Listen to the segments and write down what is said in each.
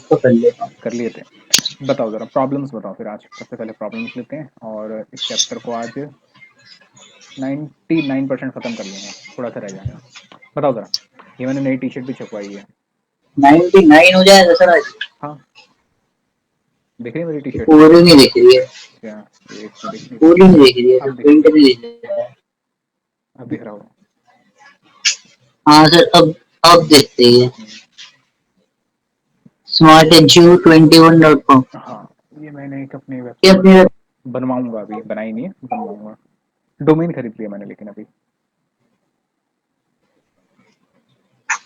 तो कर लेता हूँ। कर लिए थे। बताओ जरा प्रॉब्लम्स बताओ फिर आज, सबसे पहले प्रॉब्लम्स लेते हैं और इस चैप्टर को आज 99% खत्म कर लेंगे, थोड़ा सा रह जाएगा। बताओ जरा, ये मैंने नई टी शर्ट भी छपवाई है। 99 हो जाएगा सर आज? हाँ, दिख रही है मेरी टी शर्ट? पूरी नहीं दिख रही है। क्या एक तो दिख नहीं रही? पूरी नहीं दिख रही है, अब दिख रही प्रिंट है, नहीं दिख रहा है। अब दिख रहा होगा। हाँ सर, अब दिख रही है। smartedu21.com। हाँ, ये मैंने एक अपनी ये वेबसाइट अपने बनवाऊंगा, अभी बनाई नहीं है, बनवाऊंगा। डोमेन खरीद लिया मैंने लेकिन अभी।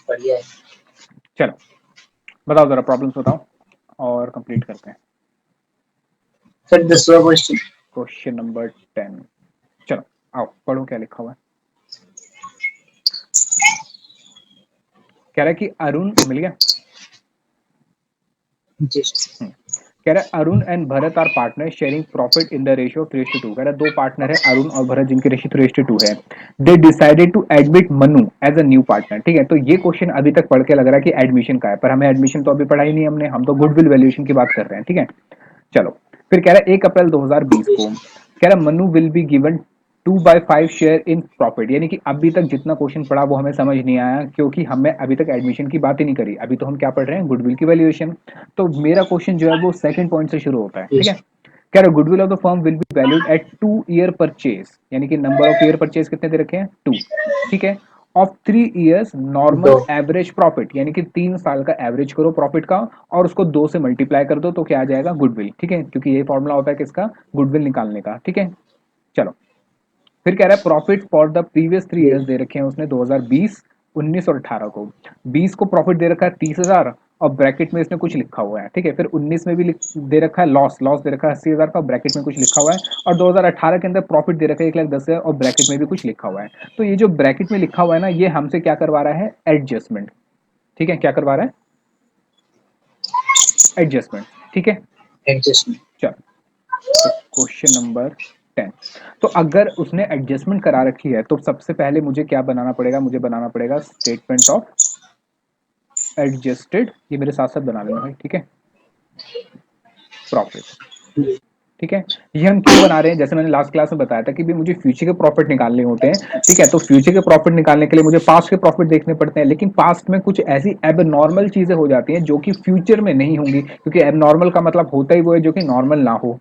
बढ़िया है। चलो बताओ जरा, प्रॉब्लम्स बताओ और कंप्लीट करते हैं। सर 10वां क्वेश्चन। Question number 10। चलो आओ पढ़ो क्या लिखा हुआ है। कह रहा है कि अरुण मिल गया। जी कह रहा है Arun and Bharat are partner sharing profit in the ratio of 3:2। कह रहा है दो पार्टनर है अरुण और भरत जिनकी रेशियो 3:2 है। They decided to admit Manu as a new partner. ठीक है, तो ये क्वेश्चन अभी तक पढ़ के लग रहा है कि एडमिशन का है, पर हमें एडमिशन तो अभी पढ़ा ही नहीं हमने, हम तो गुडविल वैल्यूएशन की बात कर रहे हैं। ठीक है, चलो फिर कह रहा है 1 अप्रैल 2020 को कह रहा है Manu will be given 2/5 share in profit. यानी कि अभी तक जितना क्वेश्चन पढ़ा वो हमें समझ नहीं आया, क्योंकि हमें अभी तक एडमिशन की बात ही नहीं करी। अभी तो हम क्या पढ़ रहे हैं, गुडविल की वैल्यूएशन। तो मेरा क्वेश्चन जो है वो सेकंड पॉइंट से शुरू होता है। ठीक है, कह रहा है goodwill of the firm will be valued at 2 year purchase. यानी कि नंबर ऑफ ईयर परचेज कितने दे रखे हैं, 2। ठीक है, of 3 years normal 2। Average profit, यानी कि 3 साल का एवरेज करो प्रॉफिट का और उसको 2 से मल्टीप्लाई कर दो तो क्या आ जाएगा, गुडविल। ठीक है, क्योंकि ये फॉर्मूला होता है किसका, गुडविल निकालने का। ठीक है, चलो फिर कह रहा है profit for the previous 3 years they रखे हैं उसने 2020, 19 और 18 को। 20 को प्रॉफिट दे रखा है 30,000 और ब्रैकेट में इसने कुछ लिखा हुआ है। ठीक है, फिर 19 में भी दे रखा है लॉस, लॉस दे रखा है 80,000 का, ब्रैकेट में कुछ लिखा हुआ है। और 2018 के अंदर प्रॉफिट दे रखा है 1,10,000 और ब्रैकेट में भी कुछ लिखा हुआ है। तो ये जो ब्रैकेट में लिखा हुआ है ना, ये हमसे क्या करवा रहा है, एडजस्टमेंट। ठीक है, क्या करवा रहा है, एडजस्टमेंट। ठीक है, एडजस्टमेंट। चलो तो क्वेश्चन नंबर 10। तो अगर उसने एडजस्टमेंट करा रखी है तो सबसे पहले मुझे क्या बनाना पड़ेगा, मुझे बनाना पड़ेगा स्टेटमेंट ऑफ एडजस्टेड। ये मेरे साथ साथ बना लेना भाई। ठीक है, प्रॉफिट। ठीक है, ये हम क्यों बना रहे हैं, जैसे मैंने लास्ट क्लास में बताया था कि भी मुझे फ्यूचर के प्रॉफिट निकालने होते हैं। ठीक है, तो फ्यूचर के प्रॉफिट निकालने के लिए मुझे पास्ट के प्रॉफिट देखने पड़ते हैं, लेकिन पास्ट में कुछ ऐसी एबनॉर्मल चीजें हो जाती हैं जो कि फ्यूचर में नहीं होंगी, क्योंकि एबनॉर्मल का मतलब होता ही वो है जो कि नॉर्मल ना हो।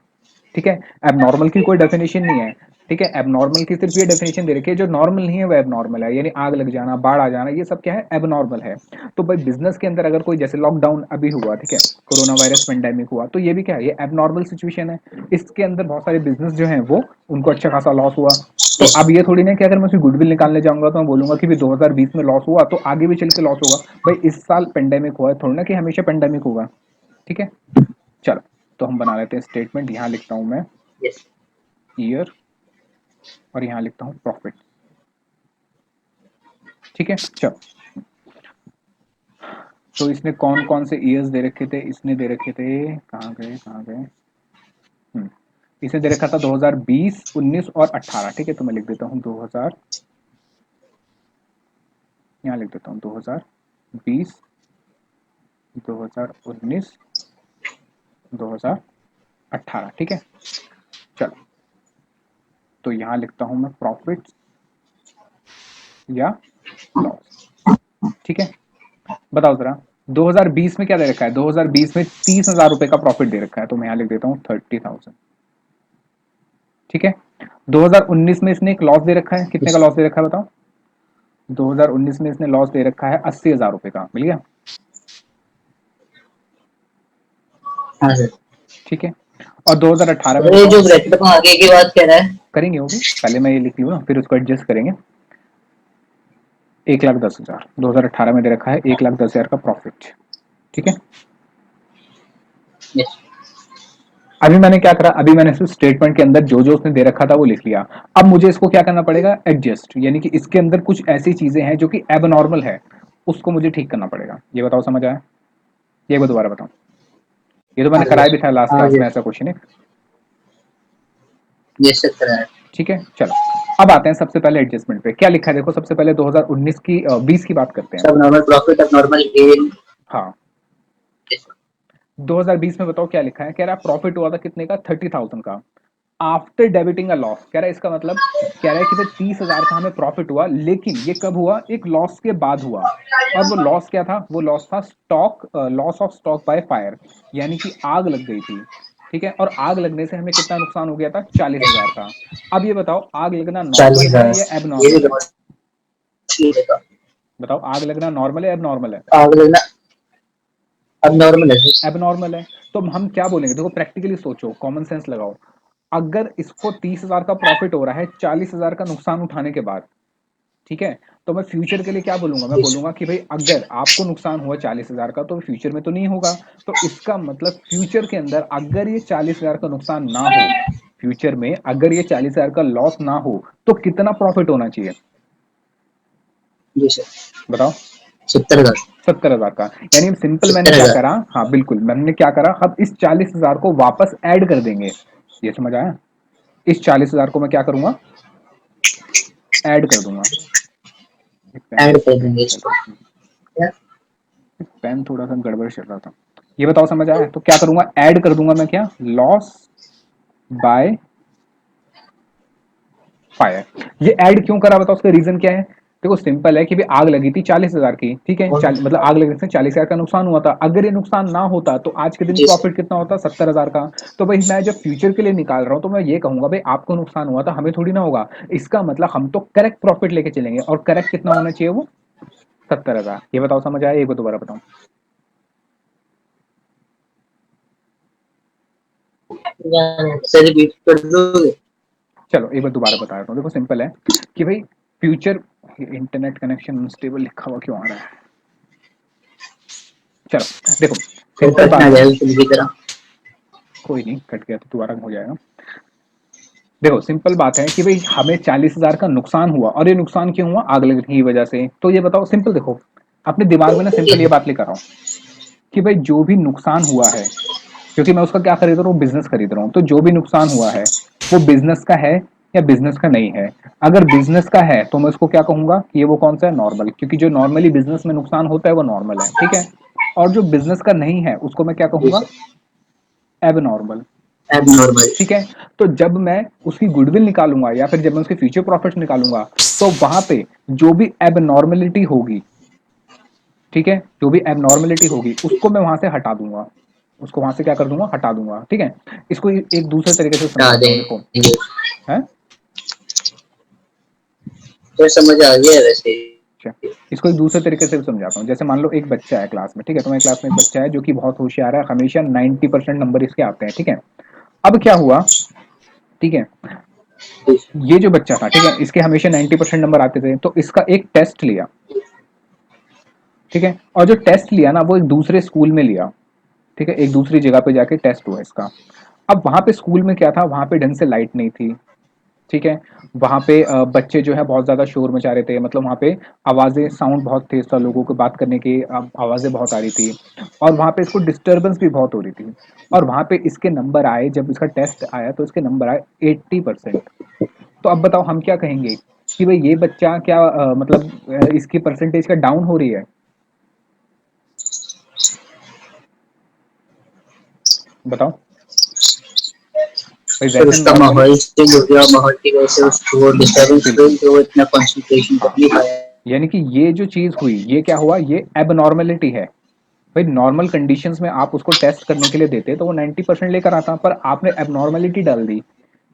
ठीक है, एबनॉर्मल की कोई डेफिनेशन नहीं है। ठीक है, एबनॉर्मल की सिर्फ ये डेफिनेशन दे रखी है, जो नॉर्मल नहीं है वो एबनॉर्मल है, यानी आग लग जाना, बाढ़ आ जाना, ये सब क्या है, एबनॉर्मल है। तो भाई बिजनेस के अंदर अगर कोई जैसे लॉकडाउन अभी हुआ, ठीक है, कोरोना वायरस पेंडेमिक हुआ, तो ये भी क्या है, ये एबनॉर्मल सिचुएशन है। इसके अंदर बहुत सारे बिजनेस जो हैं वो उनको अच्छा खासा लॉस हुआ। तो अब ये थोड़ी ना कि अगर मैं उसकी गुडविल निकालने जाऊंगा तो मैं बोलूंगा कि भी 2020 में लॉस हुआ तो आगे भी चल के लॉस होगा। भाई इस साल पेंडेमिक हुआ है, थोड़ी ना कि हमेशा पेंडेमिक होगा। ठीक है, चलो तो हम बना लेते हैं स्टेटमेंट। यहां लिखता हूं मैं यस। ईयर और यहां लिखता हूं प्रॉफिट। ठीक है, चलो तो इसने कौन कौन से ईयर्स दे रखे थे, इसने दे रखे थे, कहाँ गए कहाँ गए, इसने दे रखा था 2020, 19 और 18। ठीक है, तो मैं लिख देता हूँ 2000, यहाँ लिख देता हूँ 2020, 2019, 2018। ठीक है, चलो तो यहाँ लिखता हूँ मैं प्रॉफिट या लॉस। ठीक है, बताओ जरा 2020 में क्या दे रखा है, 2020 में 30,000 रुपए का प्रॉफिट दे रखा है, तो मैं यहाँ लिख देता हूँ 30,000। ठीक है, 2019 में इसने एक लॉस दे रखा है, कितने का लॉस दे रखा है बताओ, 2019 में इसने लॉस दे रखा है 80,000 रुपए का, मिल गया। हाँ सर। ठीक है, और 2018 में तो ये बताओ, जो ब्रैकेट में आगे की बात कह रहा है। करेंगे वो भी, पहले मैं ये लिख लूँ ना फिर उसको एडजस्ट करेंगे। 1,10,000 2018 में दे रखा है, 1,10,000 का प्रॉफिट। ठीक है, यस। अभी मैंने क्या करा, अभी मैंने सिर्फ स्टेटमेंट के अंदर जो जो उसने दे रखा था वो लिख लिया। अब मुझे इसको क्या करना पड़ेगा, एडजस्ट, यानी कि इसके अंदर कुछ ऐसी चीजें हैं जो कि एबनॉर्मल है, उसको मुझे ठीक करना पड़ेगा। ये बताओ समझ आया, ये बार दोबारा बताओ। ये तो मैंने हाँ कराया सर। भी था लास्ट हाँ क्लास में यस। ऐसा क्वेश्चन है। यस सर करा है। ठीक है, चलो अब आते हैं सबसे पहले एडजस्टमेंट पे। क्या लिखा है देखो, सबसे पहले 2019 की 20 की बात करते हैं। सब नॉर्मल प्रॉफिट अब नॉर्मल गेन। हाँ 2020 में बताओ क्या लिखा है, कह रहा है प्रॉफिट हुआ था कितने का, 30,000 का, आफ्टर डेबिटिंग अ लॉस। कह रहा है इसका मतलब कह रहा है कि भाई 30,000 का हमें प्रॉफिट हुआ, लेकिन ये कब हुआ, एक लॉस के बाद हुआ। और वो लॉस क्या था, वो लॉस था stock, loss of stock by fire, यानी कि आग लग गई थी। ठीक है, और आग लगने से हमें कितना नुकसान हो गया था, 40,000 का। अब ये बताओ आग लगना नॉर्मल है 40,000 या एब ये भी नॉर्मल है? बहुत ठीक है। बताओ आग लगना नॉर्मल है एब नॉर्मल है? आग लगना अब नॉर्मल है सर। एब नॉर्मल है। तो हम क्या बोलेंगे, देखो प्रैक्टिकली सोचो, कॉमन सेंस लगाओ। अगर इसको 30,000 का प्रॉफिट हो रहा है 40,000 का नुकसान उठाने के बाद, ठीक है, तो मैं फ्यूचर के लिए क्या बोलूंगा, मैं जी सर। बोलूंगा कि भाई अगर आपको नुकसान हुआ 40,000 का तो फ्यूचर में तो नहीं होगा। तो इसका मतलब फ्यूचर के अंदर अगर ये 40,000 का नुकसान ना हो, फ्यूचर में अगर ये 40,000 का लॉस ना हो, तो कितना प्रॉफिट होना चाहिए जी सर। बताओ? 70,000। 70,000 का। यानी सिंपल मैंने सत्तर क्या हजार करा, हाँ बिल्कुल मैंने क्या करा, हम इस 40,000 को वापस ऐड कर देंगे। ये समझ आया? इस 40,000 को मैं क्या करूंगा, ऐड कर दूंगा। एक पेन ऐड कर पेन देंगे निकल इसको। गया। क्या? पेन थोड़ा सा गड़बड़ चल रहा था। ये बताओ समझ आया? तो क्या करूंगा, ऐड कर दूंगा मैं क्या, लॉस बाय फायर। ये ऐड क्यों करा बताओ, उसका रीजन क्या है? देखो सिंपल है कि भी आग लगी थी 40,000 की, ठीक है, मतलब आग लगने से 40,000 का नुकसान हुआ था। अगर ये नुकसान ना होता तो आज के दिन जी सर। प्रॉफिट कितना होता, 70,000 का। तो भाई मैं जब फ्यूचर के लिए निकाल रहा हूं तो मैं ये कहूंगा भाई आपको नुकसान हुआ था, हमें थोड़ी ना होगा। इसका मतलब हम तो करेक्ट प्रॉफिट लेके चलेंगे, और करेक्ट कितना होना चाहिए वो, 70,000। ये बताओ समझ आया? एक बार दोबारा बताओ। सर रिपीट कर दोगे? चलो एक बार दोबारा बता देता हूँ। देखो सिंपल है कि भाई फ्यूचर, इंटरनेट कनेक्शन अनस्टेबल लिखा हुआ क्यों आ रहा है? चलो देखो वो सिंपल कट ना बात है, जाए उसी की तरह। कोई नहीं कट गया तो दोबारा हो जाएगा। देखो सिंपल बात है कि भाई हमें 40,000 का नुकसान हुआ, और ये नुकसान क्यों हुआ, आग लगने की वजह से। तो ये बताओ सिंपल, देखो अपने दिमाग में ना जी सिंपल ये सर। बात लेकर आओ कि भाई जो भी नुकसान हुआ है, क्योंकि मैं उसका क्या खरीद रहा हूँ, बिजनेस खरीद रहा हूँ, तो जो भी नुकसान हुआ है वो बिजनेस का है या बिजनेस का नहीं है। अगर बिजनेस का है तो मैं उसको क्या कहूंगा कि ये वो कौन सा है, नॉर्मल, क्योंकि जो नॉर्मली बिजनेस में नुकसान होता है वो नॉर्मल है, ठीक है। और जो बिजनेस का नहीं है उसको मैं क्या जी कहूंगा, सर। एब नॉर्मल। अब नॉर्मल। ठीक है, तो जब मैं उसकी गुडविल निकालूंगा या फिर जब मैं उसके फ्यूचर प्रॉफिट्स निकालूंगा, तो वहां पे जो भी एब नॉर्मलिटी होगी, ठीक है, जो भी एबनॉर्मेलिटी होगी उसको मैं वहां से हटा दूंगा, उसको वहां से क्या कर दूंगा, हटा दूंगा, ठीक है। इसको एक दूसरे तरीके से हटा समझाता हूँ, देखो देंगे। है, तो समझ आ गया वैसे। अच्छा, इसको एक दूसरे तरीके से समझाता हूँ। जैसे मान लो एक बच्चा है क्लास में, ठीक है, तुम्हारी क्लास में एक बच्चा है जो कि बहुत होशियार है, हमेशा 90% नंबर इसके आते हैं, ठीक है। अब क्या हुआ, ठीक है, ये जो बच्चा था, ठीक है, इसके हमेशा 90% नंबर आते थे, तो इसका एक टेस्ट लिया, ठीक है, और जो टेस्ट लिया ना वो एक दूसरे स्कूल में लिया, ठीक है, एक दूसरी जगह पे जाके टेस्ट हुआ इसका। अब वहां पे स्कूल में क्या था, वहां पे ढंग से लाइट नहीं थी, ठीक है, वहां पे बच्चे जो है बहुत ज्यादा शोर मचा रहे थे, मतलब वहां पे आवाजें, साउंड बहुत तेज था, लोगों को बात करने की आवाजें बहुत आ रही थी, और वहां पे इसको डिस्टरबेंस भी बहुत हो रही थी। और वहां पे इसके नंबर आए, जब इसका टेस्ट आया तो इसके नंबर आए 80%। तो अब बताओ हम क्या कहेंगे कि भाई ये बच्चा क्या मतलब इसकी परसेंटेज का डाउन हो रही है, बताओ भाई, फिर वैसे उसका नॉर्मली, माहौल चेंज हो गया, माहौल की वजह से हाँ उसको वो डिस्टर्बेंस बिल्कुल, हुई तो वो इतना कंसंट्रेशन कर हाँ, नहीं पाया। यानी कि ये जो चीज हुई ये क्या हुआ, ये एबनॉर्मेलिटी है। भाई नॉर्मल कंडीशंस में आप उसको टेस्ट करने के लिए देते तो वो 90% लेकर आता, पर आपने एबनॉर्मेलिटी डाल दी,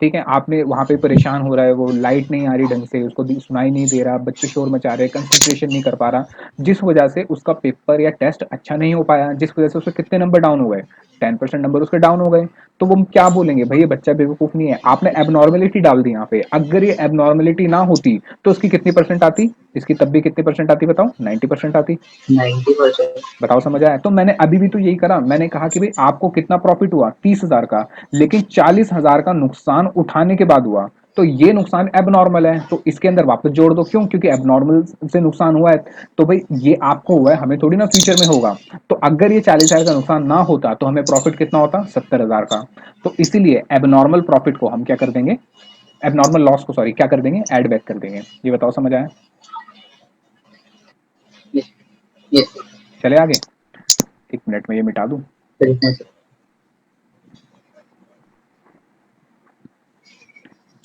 ठीक है, आपने वहां पे परेशान हो रहा है, वो लाइट नहीं आ रही ढंग से, उसको सुनाई नहीं दे रहा, बच्चे शोर मचा रहे, कंसंट्रेशन नहीं कर पा रहा, जिस वजह से उसका पेपर या टेस्ट अच्छा नहीं हो पाया, जिस वजह से उसके कितने नंबर डाउन हो गए, 10% नंबर उसके डाउन हो गए। तो वो क्या बोलेंगे, भाई ये बच्चा बेवकूफ नहीं है, आपने एबनॉर्मेलिटी डाल दी यहाँ पे। अगर ये एबनॉर्मेलिटी ना होती तो उसकी कितनी परसेंट आती, इसकी तब भी कितनी परसेंट आती बताओ, 90% आती। 90%। बताओ समझ आया? तो मैंने अभी भी तो यही करा, मैंने कहा कि भाई आपको कितना प्रॉफिट हुआ, 30,000 का, लेकिन 40,000 का नुकसान उठाने के बाद हुआ, तो ये नुकसान एबनॉर्मल है, तो इसके अंदर वापस जोड़ दो, क्यों, क्योंकि एबनॉर्मल से नुकसान हुआ है। तो भाई ये आपको हुआ है, हमें थोड़ी ना फ्यूचर में होगा। तो अगर ये 40,000 का नुकसान ना होता तो हमें प्रॉफिट कितना होता, 70,000 का। तो इसीलिए एबनॉर्मल प्रॉफिट को हम क्या कर देंगे, एबनॉर्मल लॉस को सॉरी क्या कर देंगे, ऐड बैक कर देंगे। ये बताओ समझ आया? यस चले आगे, 1 मिनट में ये मिटा दूं। सर।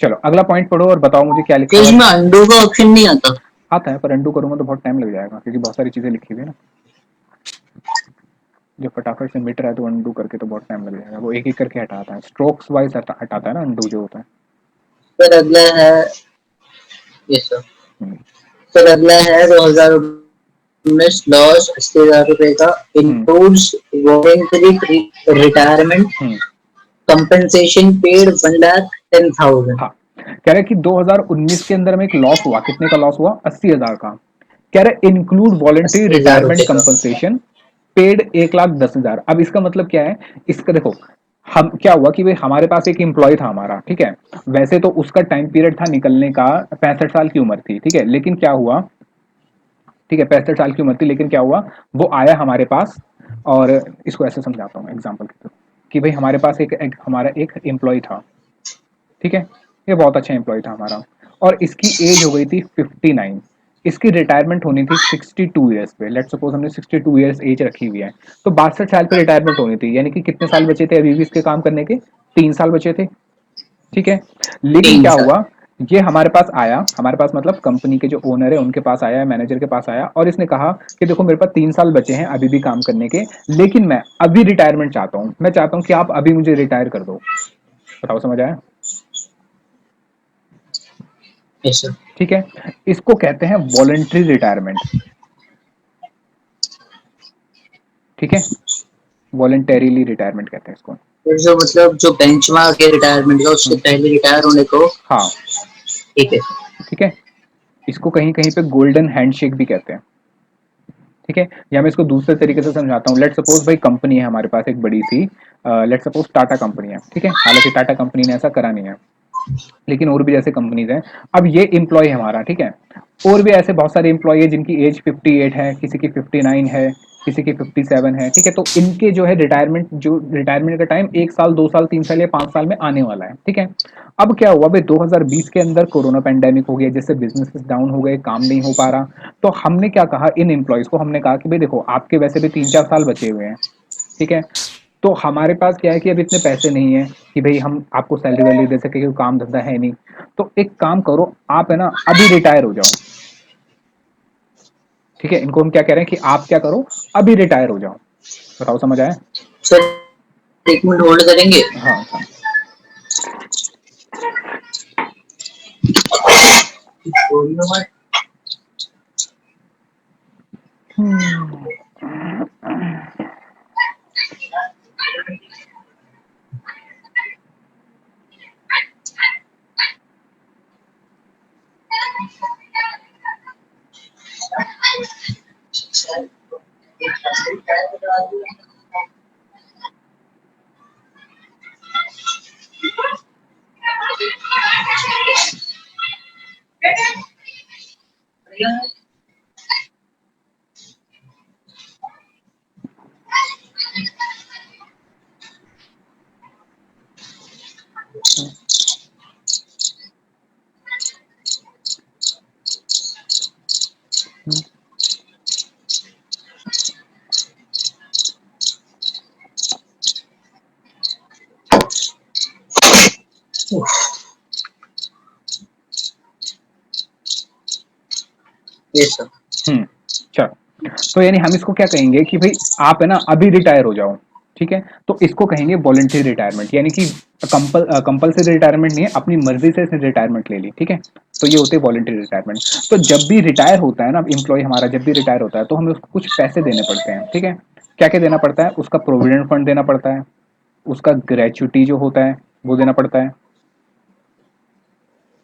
चलो अगला पॉइंट पढ़ो और बताओ मुझे क्या लिखा तो हुआ है। इसमें अंडू का ऑप्शन नहीं आता? आता है पर अंडू करूंगा तो बहुत टाइम लग जाएगा क्योंकि बहुत सारी चीजें लिखी हुई है ना। जब फटाफट से मिट रहा है तो अंडू करके तो बहुत टाइम लग जाएगा, वो एक एक करके हटाता है, स्ट्रोक्स वाइज हटाता है ना अंडू जो होता है। सर अगला है, यस सर, हम्म, सर अगला है 2019 लॉस 80,000 रुपए का, हम्म, इंक्लूड्स वॉलेंटरी रिटायरमेंट हम्म, कंपनसेशन पेड 1,10,000। हाँ कह रहे कि 2019 के अंदर में एक लॉस हुआ, कितने का लॉस हुआ, 80,000 का। कह रहे इंक्लूड वॉलेंटरी 80,000 रुपए रिटायरमेंट का। Compensation paid 1,10,000। अब इसका मतलब क्या है, इसका देखो हम क्या हुआ कि भाई हमारे पास एक एम्प्लॉय था हमारा, ठीक है, वैसे तो उसका टाइम पीरियड था निकलने का 65 साल की उम्र थी, ठीक है, लेकिन क्या हुआ, ठीक है 65 साल की उम्र थी, लेकिन क्या हुआ, वो आया हमारे पास और इसको ऐसे समझाता हूँ एग्जाम्पल के थ्रू कि भाई हमारे पास हमारा एक एम्प्लॉय था, ठीक है, ये बहुत अच्छा एम्प्लॉय था हमारा और इसकी एज हो गई थी 59, इसकी रिटायरमेंट होनी थी 62 ईयर्स पे, लेट सपोज हमने 62 ईयर्स एज रखी हुई है, तो 62 साल पे रिटायरमेंट होनी थी, यानी कि कितने साल बचे थे अभी भी इसके काम करने के, 3 साल बचे थे, ठीक है। लेकिन तीन क्या साल हुआ, ये हमारे पास आया, हमारे पास मतलब कंपनी के जो ओनर है उनके पास आया, मैनेजर के पास आया और इसने कहा कि देखो मेरे पास 3 साल बचे हैं अभी भी काम करने के, लेकिन मैं अभी रिटायरमेंट चाहता हूं, मैं चाहता हूं कि आप अभी मुझे रिटायर कर दो। बताओ समझ आया? Yes sir. ठीक है, इसको कहते हैं वॉलेंट्री रिटायरमेंट, ठीक है, वॉलेंटरीली रिटायरमेंट कहते हैं इसको। फिर जो मतलब जो बेंचमार्क है रिटायरमेंट का, उससे हम्म, पहले रिटायर होने को, हाँ ठीक है। ठीक है, इसको कहीं कहीं पे गोल्डन हैंडशेक भी कहते हैं, ठीक है। या मैं इसको दूसरे तरीके से समझाता हूँ, लेट सपोज भाई कंपनी है हमारे पास एक बड़ी सी, लेट सपोज टाटा कंपनी है, ठीक है, हालांकि टाटा कंपनी ने ऐसा करा नहीं है, लेकिन और भी जैसे कंपनीज हैं। अब ये एम्प्लॉय है हमारा, ठीक है, और भी ऐसे बहुत सारे एम्प्लॉय है जिनकी एज 58 है, किसी की 59 है, किसी की 57 है, ठीक है, तो इनके जो है रिटायरमेंट का टाइम 1 साल 2 साल 3 साल या 5 साल में आने वाला है, ठीक है। अब क्या हुआ भाई 2020 के अंदर कोरोना पेंडेमिक हो गया, जिससे बिजनेसेस डाउन हो गए, काम नहीं हो पा रहा, तो हमने क्या कहा इन एम्प्लॉयज को, हमने कहा कि भाई देखो आपके वैसे भी 3-4 साल बचे हुए हैं, ठीक है, तो हमारे पास क्या है कि अब इतने पैसे नहीं है कि भाई हम आपको सैलरी वैलरी दे सके, क्योंकि काम धंधा है नहीं, तो एक काम करो आप है ना अभी रिटायर हो जाओ, ठीक है, इनको हम क्या कह रहे हैं कि आप क्या करो अभी रिटायर हो जाओ। बताओ समझ आया? सर 1 मिनट होल्ड करेंगे। हाँ अच्छा। Yes sir. चलो तो यानी हम इसको क्या कहेंगे कि भाई आप है ना अभी रिटायर हो जाओ, ठीक है, तो इसको कहेंगे वॉलेंटरी रिटायरमेंट, यानी कि कंपलसरी रिटायरमेंट नहीं है, अपनी मर्जी से इसने रिटायरमेंट ले ली, ठीक है, तो ये होते हैं वॉलेंटरी रिटायरमेंट। तो जब भी रिटायर होता है ना एम्प्लॉय हमारा, जब भी रिटायर होता है तो हमें उसको कुछ पैसे देने पड़ते हैं, ठीक है, क्या क्या देना पड़ता है, उसका प्रोविडेंट फंड देना पड़ता है, उसका ग्रेचुटी जो होता है वो देना पड़ता है,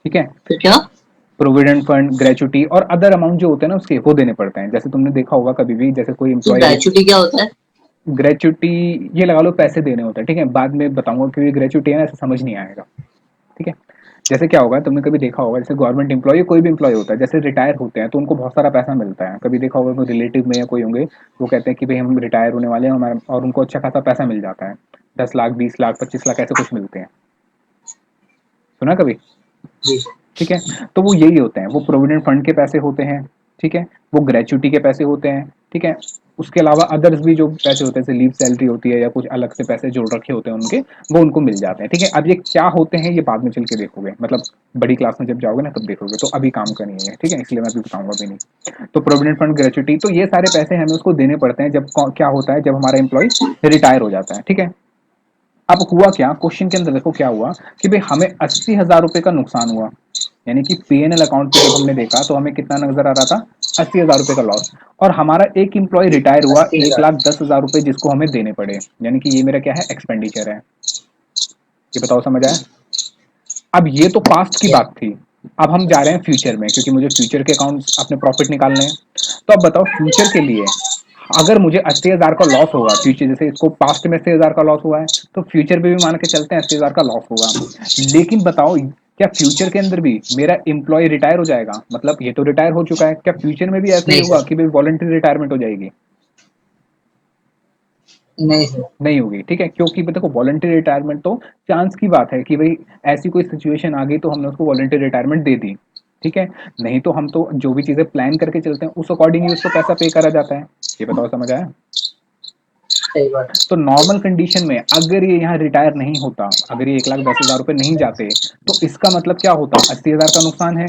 ठीक है, फिर क्या? प्रोविडेंट फंड ग्रेचुटी और अदर अमाउंट जो होते हैं ना उसके वो देने पड़ते हैं। जैसे तुमने देखा होगा कभी भी, जैसे कोई तो एम्प्लॉय, ग्रेचुटी क्या होता है? ग्रेचुटी ये लगा लो पैसे देने होते हैं, ठीक है, बाद में बताऊंगा क्योंकि ग्रेचुटी है ना ऐसे समझ नहीं आएगा, ठीक है। जैसे क्या होगा तुमने कभी देखा होगा, जैसे गवर्नमेंट एम्प्लॉय कोई भी एम्प्लॉय होता है, जैसे रिटायर होते हैं तो उनको बहुत सारा पैसा मिलता है, कभी देखा होगा कोई रिलेटिव में या कोई होंगे, वो कहते हैं कि भाई हम रिटायर होने वाले हैं हमारा, और उनको अच्छा खासा पैसा मिल जाता है, 10 लाख 20 लाख 25 लाख ऐसे कुछ मिलते हैं, सुना कभी? जी ठीक है। तो वो यही होते हैं, वो प्रोविडेंट फंड के पैसे होते हैं, ठीक है, वो ग्रेचुटी के पैसे होते हैं, ठीक है। उसके अलावा अदर्स भी जो पैसे होते हैं, जैसे लीव सैलरी होती है या कुछ अलग से पैसे जोड़ रखे होते हैं उनके, वो उनको मिल जाते हैं, ठीक है। अब ये क्या होते हैं ये बाद में चल के देखोगे, मतलब बड़ी क्लास में जब जाओगे ना तब देखोगे, तो अभी काम का नहीं है, ठीक है, इसलिए मैं अभी बताऊंगा भी नहीं। तो प्रोविडेंट फंड, ग्रेचुटी, तो ये सारे पैसे हमें उसको देने पड़ते हैं जब क्या होता है, जब हमारा एम्प्लॉय रिटायर हो जाता है, ठीक है। अब हुआ क्या, क्वेश्चन के अंदर देखो क्या हुआ कि भाई हमें 80,000 रुपए का नुकसान हुआ, यानी कि पीएनएल अकाउंट पे जब हमने देखा तो हमें कितना नजर आ रहा था, 80,000 रुपए का लॉस। और हमारा एक इंप्लॉय रिटायर हुआ, 80,000। 1,10,000 रुपए जिसको हमें देने पड़े, यानी कि ये मेरा क्या है, एक्सपेंडिचर है। ये बताओ समझ आया। अब ये तो पास्ट की बात थी, अब हम जा रहे हैं फ्यूचर में, क्योंकि मुझे फ्यूचर के अकाउंट्स अपने प्रॉफिट निकालने हैं। तो अब बताओ फ्यूचर के लिए, अगर मुझे 80,000 का लॉस होगा फ्यूचर, जैसे इसको पास्ट में 80,000 का लॉस हुआ है, तो फ्यूचर में भी मान के चलते हैं 80,000 का लॉस होगा। लेकिन बताओ क्या फ्यूचर के अंदर भी मेरा एम्प्लॉय रिटायर हो जाएगा, मतलब ये तो रिटायर हो चुका है, क्या फ्यूचर में भी ऐसा ही नहीं होगा सर। कि भाई वॉलंटरी रिटायरमेंट हो जाएगी? नहीं सर। नहीं होगी, ठीक है, क्योंकि देखो वॉलंटरी रिटायरमेंट तो चांस की बात है कि भाई ऐसी कोई सिचुएशन आ गई तो हमने उसको वॉलंटरी रिटायरमेंट दे दी, ठीक है। नहीं तो हम तो जो भी चीजें प्लान करके चलते हैं उस अकॉर्डिंग ही उसको पैसा पे करा जाता है। ये बताओ समझ आया। सही बात। तो नॉर्मल कंडीशन में अगर ये यहाँ रिटायर नहीं होता, अगर ये 1,10,000 रुपए नहीं जाते, तो इसका मतलब क्या होता, 80,000 का नुकसान है,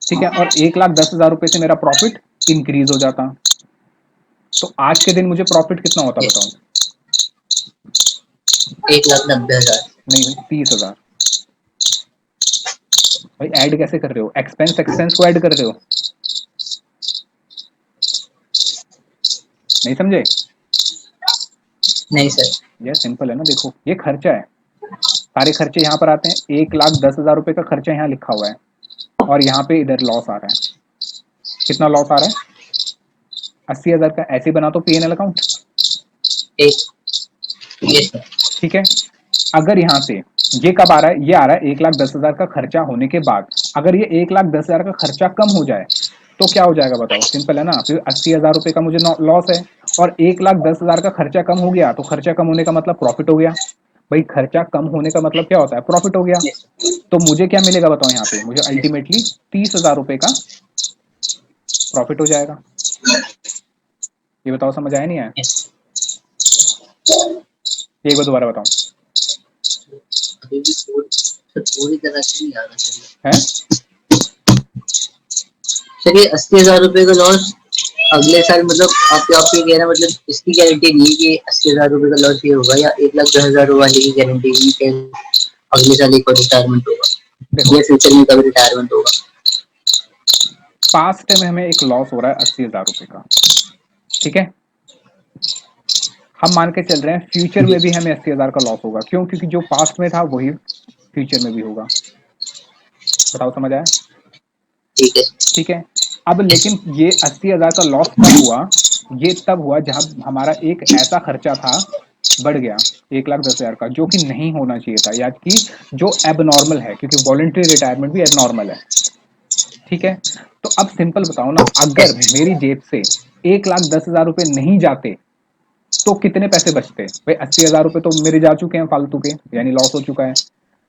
ठीक है, और 1,10,000 रुपए से मेरा प्रॉफिट इंक्रीज हो जाता। तो आज के दिन मुझे प्रॉफिट कितना होता बताओ। 1,90,000। नहीं भाई, 30,000। भाई ऐड कैसे कर रहे हो, एक्सपेंस एक्सपेंस को ऐड कर रहे हो, नहीं समझे। नहीं सर। ये सिंपल है ना, देखो ये खर्चा है, सारे खर्चे यहाँ पर आते हैं, 1,10,000 रुपए का खर्चा यहाँ लिखा हुआ है, और यहाँ पे इधर लॉस आ रहा है, कितना लॉस आ रहा है, 80,000 का। ऐसे बना तो पीएनएल अकाउंट, एक। ये सर। ठीक है। अगर यहाँ से ये कब आ रहा है, ये आ रहा है 1,10,000 का खर्चा होने के बाद। अगर ये 1,10,000 का खर्चा कम हो जाए तो क्या हो जाएगा बताओ, सिंपल है ना, फिर 80,000 रुपए का मुझे लॉस है, और 1,10,000 का खर्चा कम हो गया, तो खर्चा कम होने का मतलब प्रॉफिट हो गया। भाई खर्चा कम होने का मतलब क्या होता है, प्रॉफिट हो गया। यस तो मुझे क्या मिलेगा बताओ, यहाँ पे मुझे यस अल्टीमेटली 30,000 रुपए का प्रॉफिट हो जाएगा। ये बताओ समझ आया नहीं आया, यस। एक बार दोबारा बताओ। अभी भी पूरी तरह से नहीं आ रहा सर। है सर ये 80,000 रुपए का लॉस अगले साल, मतलब आप ये कह रहे हैं, मतलब इसकी गारंटी नहीं है कि 80,000 रुपए का लॉस ये होगा, या 1,10,000 वाले की गारंटी नहीं है कि अगले साल एक और रिटायरमेंट होगा, देखो, या फ्यूचर में कभी रिटायरमेंट होगा। पास्ट में हमें एक लॉस हो रहा है 80,000 रुपए का, ठीक है। हम मान के चल रहे हैं फ्यूचर जी में भी हमें 80,000 का लॉस होगा, क्यों, क्योंकि जो पास्ट में था वही फ्यूचर में भी होगा। बताओ समझ आया। ठीक है। ठीक है। अब यस। लेकिन ये 80,000 का लॉस कब हुआ, ये तब हुआ जब हमारा एक ऐसा खर्चा था, बढ़ गया 1,10,000 का, जो कि नहीं होना चाहिए था, याद कि जो एबनॉर्मल है, क्योंकि वॉलेंट्री रिटायरमेंट भी एबनॉर्मल है, ठीक है। तो अब सिंपल बताओ ना, अगर यस। मेरी जेब से 1,10,000 रुपए नहीं जाते तो कितने पैसे बचते भाई, 80,000 रुपए तो मेरे जा चुके हैं फालतू के, यानी लॉस हो चुका है।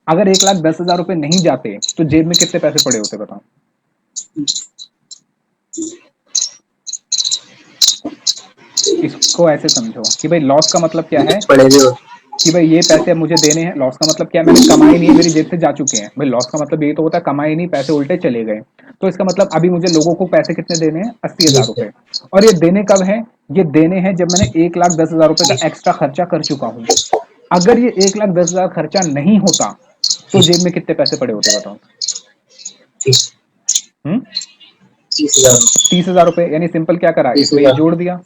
अगर 1,10,000 रुपए नहीं जाते तो जेब में कितने पैसे पड़े होते बताओ। इसको ऐसे समझो कि भाई लॉस का मतलब क्या है, पड़े हुए हो। कि भाई ये पैसे मुझे देने हैं, लॉस का मतलब क्या है, मैंने कमाई नहीं है, मेरी जेब से जा चुके हैं। भाई लॉस का मतलब ये तो होता है कमाई नहीं, पैसे उल्टे चले गए। तो इसका मतलब अभी मुझे लोगों को पैसे कितने देने हैं, अस्सी जी हजार सर। रुपए। और ये देने कब है, ये देने हैं जब मैंने 1,10,000 रुपए का जी सर। एक्स्ट्रा खर्चा कर चुका हूं। अगर ये 1,10,000 खर्चा नहीं होता तो जी जेब सर। में कितने पैसे पड़े होते बताओ। जी सर। हम्म 30,000। 30,000 रुपए, यानी सिंपल क्या करा, तीस इसमें ये हजार जोड़ दिया।